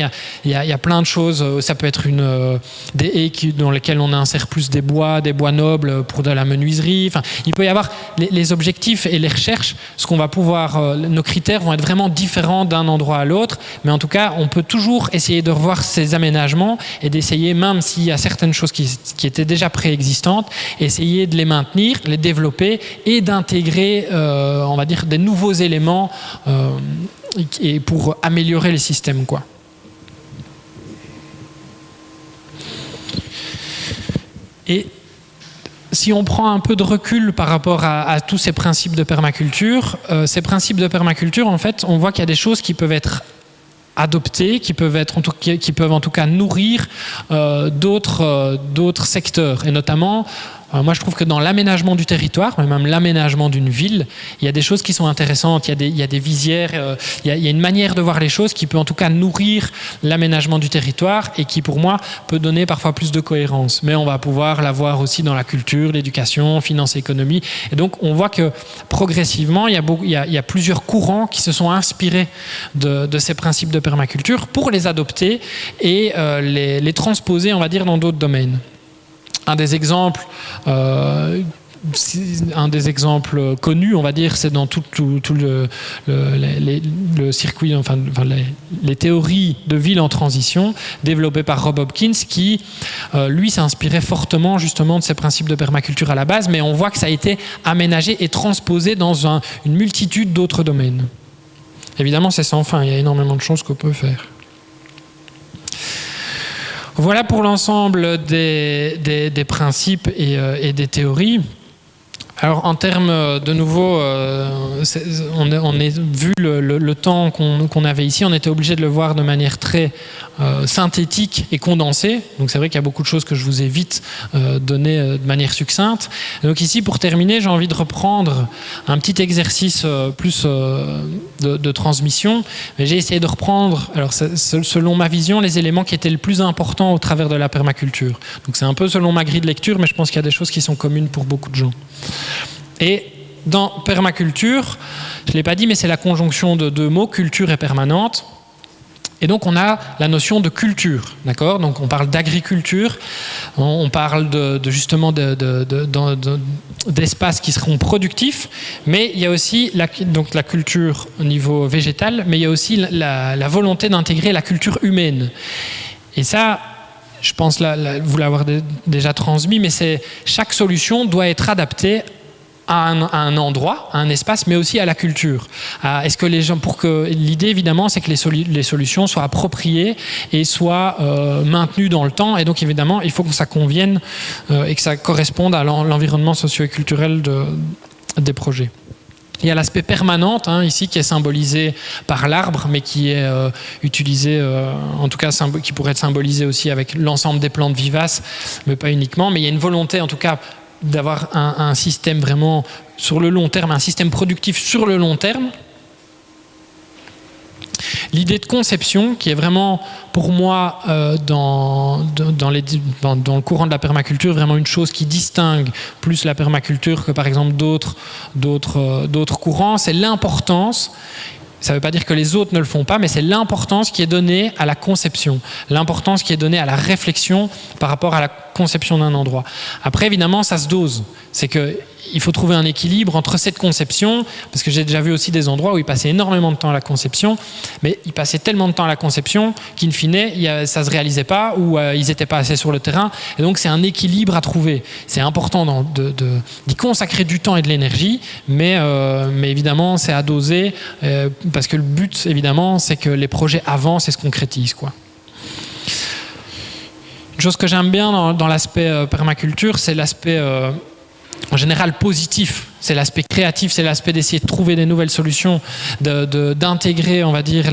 il y a plein de choses. Ça peut être des haies dans lesquelles on insère plus des bois nobles pour de la menuiserie. Enfin, il peut y avoir les objectifs et les recherches, ce qu'on va pouvoir, nos critères vont être vraiment différents d'un endroit à l'autre, mais en tout cas, on peut toujours essayer de revoir ces aménagements et d'essayer, même s'il y a certaines choses qui étaient déjà préexistantes, essayer de les maintenir, les développer et d'intégrer, on va dire, des nouveaux éléments et pour améliorer les systèmes, quoi. Et si on prend un peu de recul par rapport à tous ces principes de permaculture, en fait, on voit qu'il y a des choses qui peuvent être adoptées, qui peuvent en tout cas nourrir d'autres secteurs, et notamment moi, je trouve que dans l'aménagement du territoire, mais même l'aménagement d'une ville, il y a des choses qui sont intéressantes. Il y a des visières, il y a une manière de voir les choses qui peut en tout cas nourrir l'aménagement du territoire et qui, pour moi, peut donner parfois plus de cohérence. Mais on va pouvoir l'avoir aussi dans la culture, l'éducation, finance et économie. Et donc, on voit que progressivement, il y a plusieurs courants qui se sont inspirés de ces principes de permaculture pour les adopter et les transposer, on va dire, dans d'autres domaines. Un des exemples connus, on va dire, c'est dans tout le circuit, enfin les théories de ville en transition développées par Rob Hopkins, qui lui s'inspirait fortement justement de ces principes de permaculture à la base, mais on voit que ça a été aménagé et transposé dans une multitude d'autres domaines. Évidemment, c'est sans fin, il y a énormément de choses qu'on peut faire. Voilà pour l'ensemble des principes et des théories. Alors en termes de nouveau, on a vu le temps qu'on avait ici, on était obligé de le voir de manière très synthétique et condensée. Donc c'est vrai qu'il y a beaucoup de choses que je vous ai vite données de manière succincte. Donc ici, pour terminer, j'ai envie de reprendre un petit exercice plus de transmission. Mais j'ai essayé de reprendre, alors selon ma vision, les éléments qui étaient les plus importants au travers de la permaculture. Donc c'est un peu selon ma grille de lecture, mais je pense qu'il y a des choses qui sont communes pour beaucoup de gens. Et dans permaculture, je ne l'ai pas dit, mais c'est la conjonction de deux mots, culture et permanente. Et donc on a la notion de culture, d'accord ? Donc on parle d'agriculture, on parle justement d'espaces qui seront productifs, mais il y a aussi la culture au niveau végétal, mais il y a aussi la volonté d'intégrer la culture humaine. Et ça, je pense vous l'avoir déjà transmis, mais chaque solution doit être adaptée à un endroit, à un espace, mais aussi à la culture. Est-ce que les gens, l'idée évidemment, c'est que les solutions soient appropriées et soient maintenues dans le temps, et donc évidemment, il faut que ça convienne et que ça corresponde à l'environnement socio-culturel des projets. Il y a l'aspect permanent ici qui est symbolisé par l'arbre, mais qui est utilisé, en tout cas qui pourrait être symbolisé aussi avec l'ensemble des plantes vivaces, mais pas uniquement. Mais il y a une volonté, en tout cas, d'avoir un système vraiment sur le long terme, un système productif sur le long terme. l'idée de conception, qui est vraiment, pour moi, dans le courant de la permaculture, vraiment une chose qui distingue plus la permaculture que, par exemple, d'autres courants, c'est l'importance. Ça ne veut pas dire que les autres ne le font pas, mais c'est l'importance qui est donnée à la conception, l'importance qui est donnée à la réflexion par rapport à la conception d'un endroit. Après, évidemment, ça se dose. C'est qu'il faut trouver un équilibre entre cette conception, parce que j'ai déjà vu aussi des endroits où ils passaient énormément de temps à la conception, mais ils passaient tellement de temps à la conception qu'in fine, ça ne se réalisait pas ou ils n'étaient pas assez sur le terrain. Et donc, c'est un équilibre à trouver. C'est important d'y consacrer du temps et de l'énergie, mais évidemment, c'est à doser, parce que le but, évidemment, c'est que les projets avancent et se concrétisent, quoi. Une chose que j'aime bien dans l'aspect permaculture, c'est l'aspect en général positif, c'est l'aspect créatif, c'est l'aspect d'essayer de trouver des nouvelles solutions, d'intégrer, on va dire,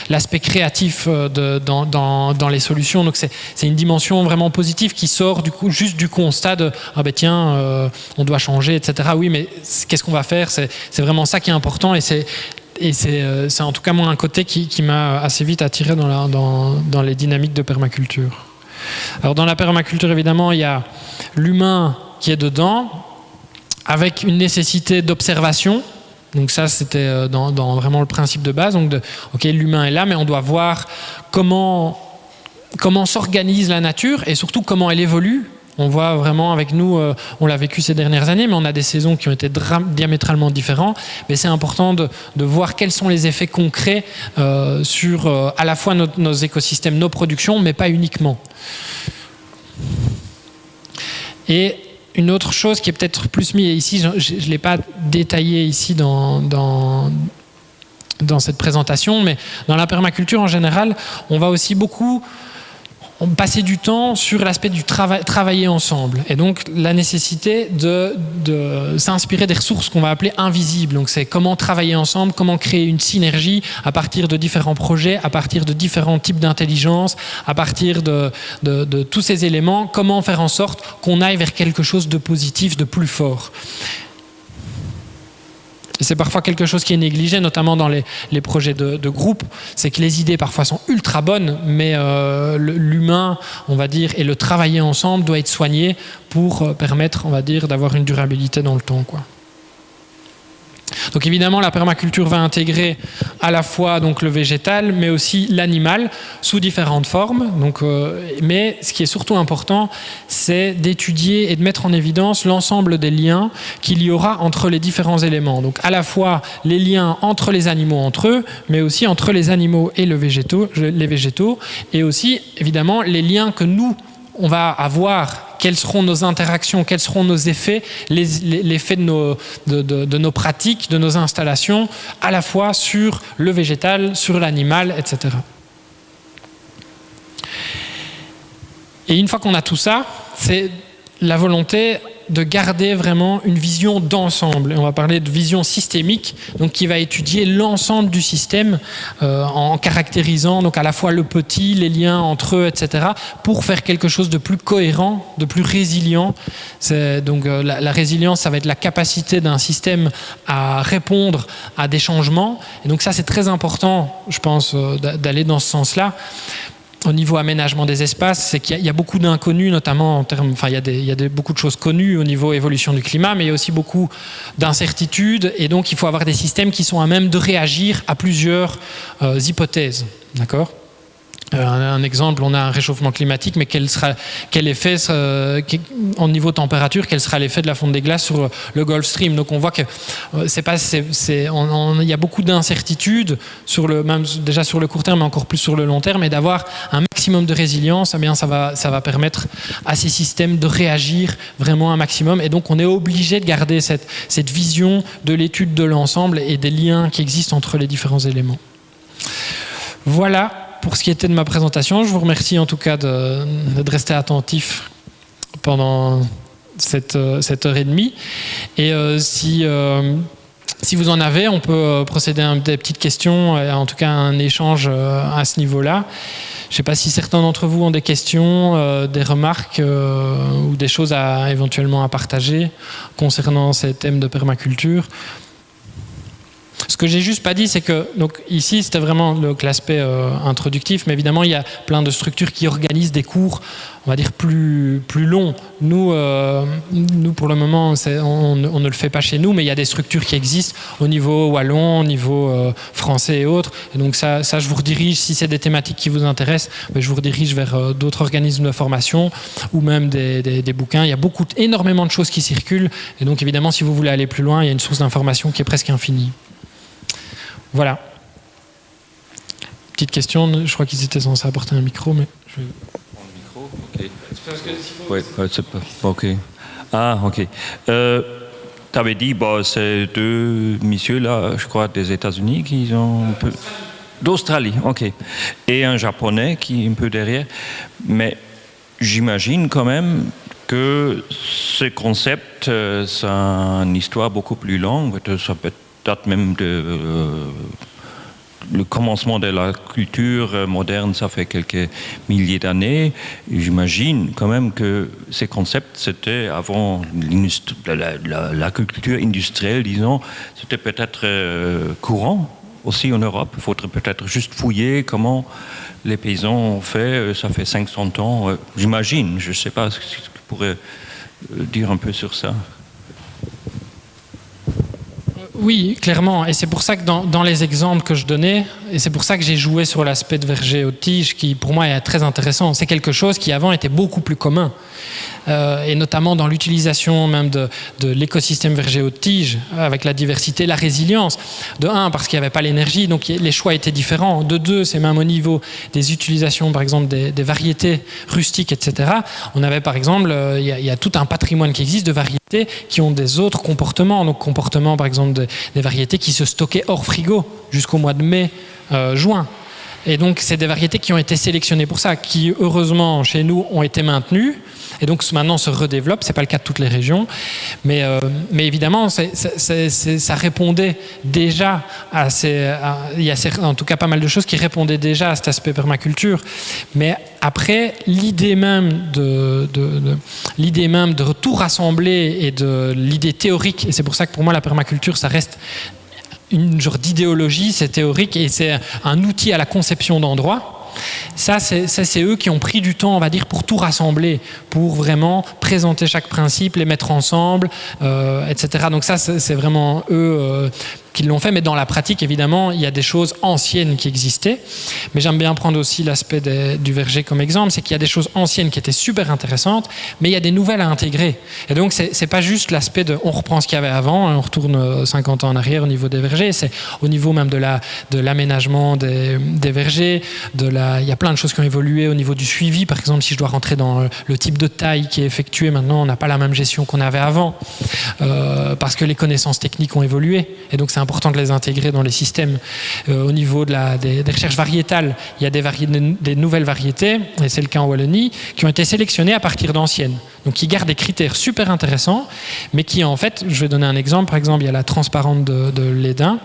l'aspect créatif dans les solutions. Donc c'est une dimension vraiment positive qui sort du coup juste du constat de ah ben tiens, on doit changer, etc. Oui, mais qu'est-ce qu'on va faire ? C'est vraiment ça qui est important et c'est en tout cas moi un côté qui m'a assez vite attiré dans les dynamiques de permaculture. Alors dans la permaculture, évidemment, il y a l'humain qui est dedans, avec une nécessité d'observation. Donc ça, c'était dans vraiment le principe de base. Donc ok, l'humain est là, mais on doit voir comment s'organise la nature et surtout comment elle évolue. On voit vraiment avec nous, on l'a vécu ces dernières années, mais on a des saisons qui ont été diamétralement différentes. Mais c'est important de voir quels sont les effets concrets sur à la fois nos écosystèmes, nos productions, mais pas uniquement. Et une autre chose qui est peut-être plus mise ici, je ne l'ai pas détaillé ici dans cette présentation, mais dans la permaculture en général, on va aussi beaucoup passer du temps sur l'aspect du travailler ensemble. Et donc, la nécessité de s'inspirer des ressources qu'on va appeler invisibles. Donc, c'est comment travailler ensemble, comment créer une synergie à partir de différents projets, à partir de différents types d'intelligence, à partir de tous ces éléments, comment faire en sorte qu'on aille vers quelque chose de positif, de plus fort. Et c'est parfois quelque chose qui est négligé, notamment dans les projets de groupe. C'est que les idées parfois sont ultra bonnes, mais l'humain, on va dire, et le travailler ensemble doit être soigné pour permettre, on va dire, d'avoir une durabilité dans le temps, quoi. Donc évidemment, la permaculture va intégrer à la fois donc, le végétal, mais aussi l'animal, sous différentes formes. Donc, mais ce qui est surtout important, c'est d'étudier et de mettre en évidence l'ensemble des liens qu'il y aura entre les différents éléments. Donc à la fois les liens entre les animaux entre eux, mais aussi entre les animaux et les végétaux, et aussi évidemment les liens que nous, on va avoir. Quelles seront nos interactions, quels seront nos effets, l'effet de nos pratiques, de nos installations, à la fois sur le végétal, sur l'animal, etc. Et une fois qu'on a tout ça, c'est la volonté de garder vraiment une vision d'ensemble. Et on va parler de vision systémique, donc qui va étudier l'ensemble du système en caractérisant donc à la fois le petit, les liens entre eux, etc., pour faire quelque chose de plus cohérent, de plus résilient. Donc la résilience, ça va être la capacité d'un système à répondre à des changements. Et donc ça, c'est très important, je pense, d'aller dans ce sens-là. Au niveau aménagement des espaces, c'est qu'il y a beaucoup d'inconnus, notamment en termes, enfin il y a beaucoup de choses connues au niveau évolution du climat, mais il y a aussi beaucoup d'incertitudes, et donc il faut avoir des systèmes qui sont à même de réagir à plusieurs hypothèses, d'accord ? Un exemple, on a un réchauffement climatique, mais quel effet en niveau température, quel sera l'effet de la fonte des glaces sur le Gulf Stream? Donc on voit que il y a beaucoup d'incertitudes même déjà sur le court terme, mais encore plus sur le long terme, et d'avoir un maximum de résilience, eh bien ça va permettre à ces systèmes de réagir vraiment un maximum. Et donc on est obligé de garder cette vision de l'étude de l'ensemble et des liens qui existent entre les différents éléments. Voilà pour ce qui était de ma présentation. Je vous remercie en tout cas de rester attentif pendant cette heure et demie. Et si vous en avez, on peut procéder à des petites questions, en tout cas un échange à ce niveau-là. Je ne sais pas si certains d'entre vous ont des questions, des remarques ou des choses éventuellement à partager concernant ces thèmes de permaculture. Ce que j'ai juste pas dit, c'est que donc ici c'était vraiment l'aspect introductif, mais évidemment il y a plein de structures qui organisent des cours, on va dire plus longs. Nous pour le moment on ne le fait pas chez nous, mais il y a des structures qui existent au niveau wallon, au niveau français et autres. Et donc ça je vous redirige, si c'est des thématiques qui vous intéressent, je vous redirige vers d'autres organismes de formation ou même des bouquins. Il y a énormément de choses qui circulent, et donc évidemment si vous voulez aller plus loin, il y a une source d'information qui est presque infinie. Voilà. Petite question, je crois qu'ils étaient censés apporter un micro, mais je vais... Un micro, ok. C'est parce que s'il faut... Ouais, c'est pas... Ok. Ah, ok. Tu avais dit, c'est deux messieurs là, je crois, des États-Unis qui ont un peu... D'Australie, ok. Et un Japonais qui est un peu derrière. Mais j'imagine quand même que ce concept, c'est une histoire beaucoup plus longue. Ça peut être même le commencement de la culture moderne, ça fait quelques milliers d'années. J'imagine quand même que ces concepts, c'était avant la culture industrielle, disons, c'était peut-être courant aussi en Europe. Il faudrait peut-être juste fouiller comment les paysans ont fait, ça fait 500 ans, j'imagine. Je ne sais pas ce que tu pourrais dire un peu sur ça. Oui, clairement. Et c'est pour ça que dans les exemples que je donnais, et c'est pour ça que j'ai joué sur l'aspect de verger haute tige, qui pour moi est très intéressant. C'est quelque chose qui avant était beaucoup plus commun. Et notamment dans l'utilisation même de l'écosystème verger haute tige, avec la diversité, la résilience. De un, parce qu'il n'y avait pas l'énergie, donc les choix étaient différents. De deux, c'est même au niveau des utilisations, par exemple, des variétés rustiques, etc. On avait, par exemple, il y a tout un patrimoine qui existe de variétés qui ont des autres comportements. Donc, comportements, par exemple, des variétés qui se stockaient hors frigo jusqu'au mois de mai, juin. Et donc, c'est des variétés qui ont été sélectionnées pour ça, qui, heureusement, chez nous, ont été maintenues. Et donc, maintenant, se redéveloppent. Ce n'est pas le cas de toutes les régions. Mais évidemment, ça répondait déjà il y a en tout cas pas mal de choses qui répondaient déjà à cet aspect permaculture. Mais après, l'idée même de tout rassembler et de l'idée théorique, et c'est pour ça que pour moi, la permaculture, ça reste une genre d'idéologie, c'est théorique et c'est un outil à la conception d'endroits. Ça, c'est eux qui ont pris du temps, on va dire, pour tout rassembler, pour vraiment présenter chaque principe, les mettre ensemble, etc. Donc ça, c'est vraiment eux qui l'ont fait. Mais dans la pratique, évidemment, il y a des choses anciennes qui existaient. Mais j'aime bien prendre aussi l'aspect du verger comme exemple, c'est qu'il y a des choses anciennes qui étaient super intéressantes, mais il y a des nouvelles à intégrer. Et donc, c'est pas juste l'aspect de on reprend ce qu'il y avait avant, on retourne 50 ans en arrière au niveau des vergers, c'est au niveau même de l'aménagement des vergers, il y a plein de choses qui ont évolué au niveau du suivi. Par exemple, si je dois rentrer dans le type de taille qui est effectué, maintenant, on n'a pas la même gestion qu'on avait avant, parce que les connaissances techniques ont évolué. Et donc, c'est important de les intégrer dans les systèmes. Au niveau des recherches variétales, il y a des nouvelles variétés, et c'est le cas en Wallonie, qui ont été sélectionnées à partir d'anciennes. Donc, qui gardent des critères super intéressants, mais qui, en fait, je vais donner un exemple. Par exemple, il y a la transparente de l'Édin,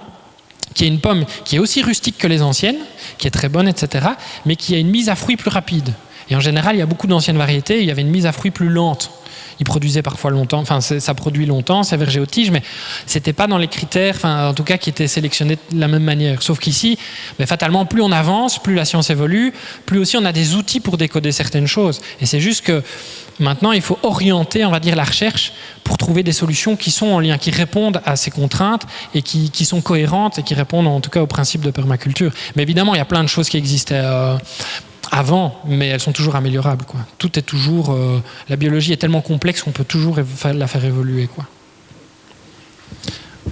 qui est une pomme qui est aussi rustique que les anciennes, qui est très bonne, etc., mais qui a une mise à fruit plus rapide. Et en général, il y a beaucoup d'anciennes variétés, il y avait une mise à fruit plus lente. Ils produisaient parfois longtemps, enfin ça produit longtemps, c'est verger haute tige, mais c'était pas dans les critères, enfin en tout cas qui étaient sélectionnés de la même manière. Sauf qu'ici, fatalement, plus on avance, plus la science évolue, plus aussi on a des outils pour décoder certaines choses. Et c'est juste que maintenant, il faut orienter, on va dire, la recherche pour trouver des solutions qui sont en lien, qui répondent à ces contraintes et qui sont cohérentes et qui répondent en tout cas au principe de permaculture. Mais évidemment, il y a plein de choses qui existaient avant, mais elles sont toujours améliorables, quoi. Tout est toujours... la biologie est tellement complexe qu'on peut toujours la faire évoluer, quoi.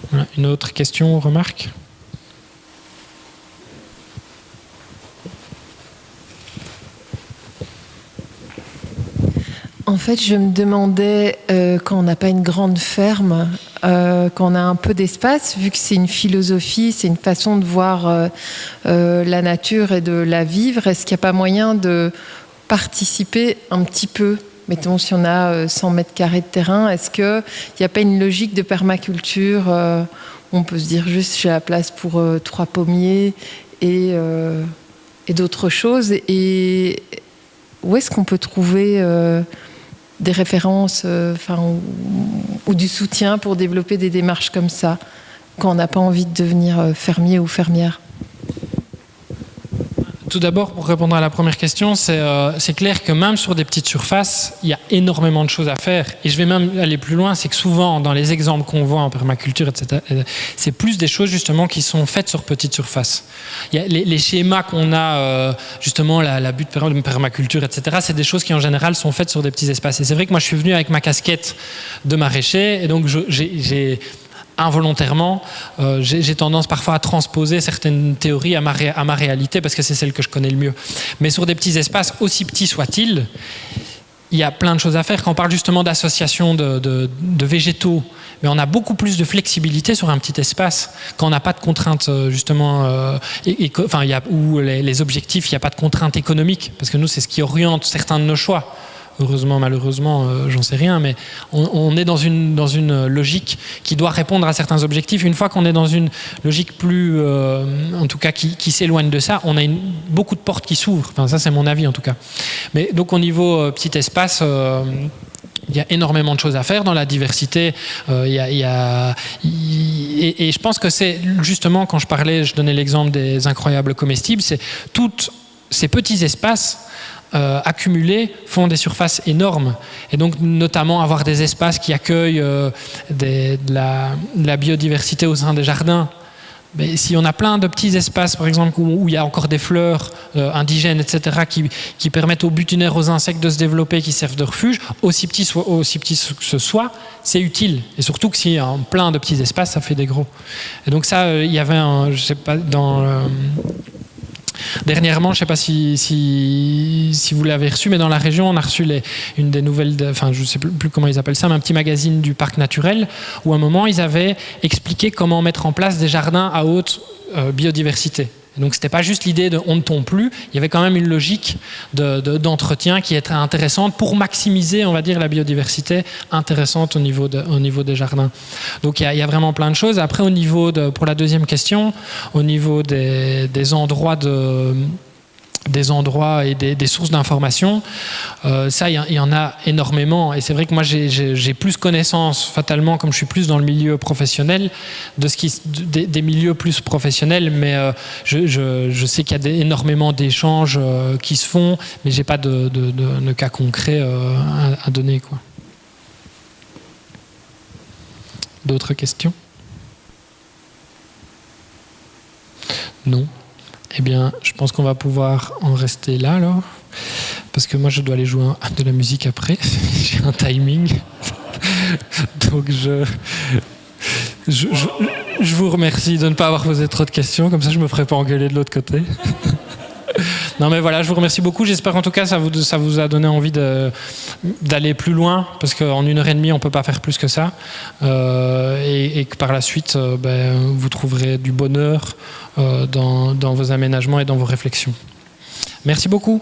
Voilà. Une autre question ou remarque ? En fait, je me demandais, quand on n'a pas une grande ferme, quand on a un peu d'espace, vu que c'est une philosophie, c'est une façon de voir la nature et de la vivre, est-ce qu'il n'y a pas moyen de participer un petit peu ? Mettons, si on a 100 mètres carrés de terrain, est-ce qu'il n'y a pas une logique de permaculture on peut se dire juste j'ai la place pour 3 pommiers et d'autres choses. Et où est-ce qu'on peut trouver des références ou du soutien pour développer des démarches comme ça ? quand on n'a pas envie de devenir fermier ou fermière? Tout d'abord, pour répondre à la première question, c'est clair que même sur des petites surfaces, il y a énormément de choses à faire. Et je vais même aller plus loin, c'est que souvent, dans les exemples qu'on voit en permaculture, etc., c'est plus des choses justement qui sont faites sur petites surfaces. Il y a les schémas qu'on a, justement, la butte de permaculture, etc., c'est des choses qui en général sont faites sur des petits espaces. Et c'est vrai que moi, je suis venu avec ma casquette de maraîcher, et donc j'ai involontairement, j'ai tendance parfois à transposer certaines théories à ma réalité parce que c'est celle que je connais le mieux. Mais sur des petits espaces, aussi petits soient-ils, il y a plein de choses à faire. Quand on parle justement d'association de végétaux, mais on a beaucoup plus de flexibilité sur un petit espace quand on n'a pas de contraintes justement, où les objectifs, il n'y a pas de contraintes économiques, parce que nous, c'est ce qui oriente certains de nos choix. Heureusement, malheureusement, j'en sais rien, mais on est dans une logique qui doit répondre à certains objectifs. Une fois qu'on est dans une logique plus, en tout cas, qui s'éloigne de ça, on a beaucoup de portes qui s'ouvrent. Enfin, ça, c'est mon avis, en tout cas. Mais donc, au niveau petit espace, il y a énormément de choses à faire dans la diversité. Et je pense que c'est justement, quand je donnais l'exemple des incroyables comestibles, c'est tous ces petits espaces accumulés font des surfaces énormes, et donc notamment avoir des espaces qui accueillent de la biodiversité au sein des jardins. Mais si on a plein de petits espaces, par exemple, où il y a encore des fleurs indigènes, etc., qui permettent aux butinaires, aux insectes de se développer, qui servent de refuge, aussi petits que ce soit, c'est utile. Et surtout que s'il y a plein de petits espaces, ça fait des gros. Et donc ça, il y avait je sais pas, dernièrement, je ne sais pas si vous l'avez reçu, mais dans la région, on a reçu une des nouvelles, je ne sais plus comment ils appellent ça, mais un petit magazine du parc naturel, où à un moment, ils avaient expliqué comment mettre en place des jardins à haute biodiversité. Et donc, ce n'était pas juste l'idée de on ne tombe plus, il y avait quand même une logique d'entretien qui est très intéressante pour maximiser, on va dire, la biodiversité intéressante au niveau des jardins. Donc, il y a vraiment plein de choses. Après, pour la deuxième question, au niveau des endroits et des sources d'information, ça, il y en a énormément. Et c'est vrai que moi, j'ai plus connaissance, fatalement, comme je suis plus dans le milieu professionnel, des milieux plus professionnels, mais je sais qu'il y a énormément d'échanges qui se font, mais j'ai pas de cas concret à donner, quoi. D'autres questions? Non. Eh bien, je pense qu'on va pouvoir en rester là, alors. Parce que moi, je dois aller jouer de la musique après. J'ai un timing. Donc, je vous remercie de ne pas avoir posé trop de questions. Comme ça, je ne me ferai pas engueuler de l'autre côté. Non, mais voilà, je vous remercie beaucoup. J'espère en tout cas ça vous a donné envie d'aller plus loin, parce qu'en 1h30, on ne peut pas faire plus que ça. Et que par la suite, vous trouverez du bonheur dans vos aménagements et dans vos réflexions. Merci beaucoup.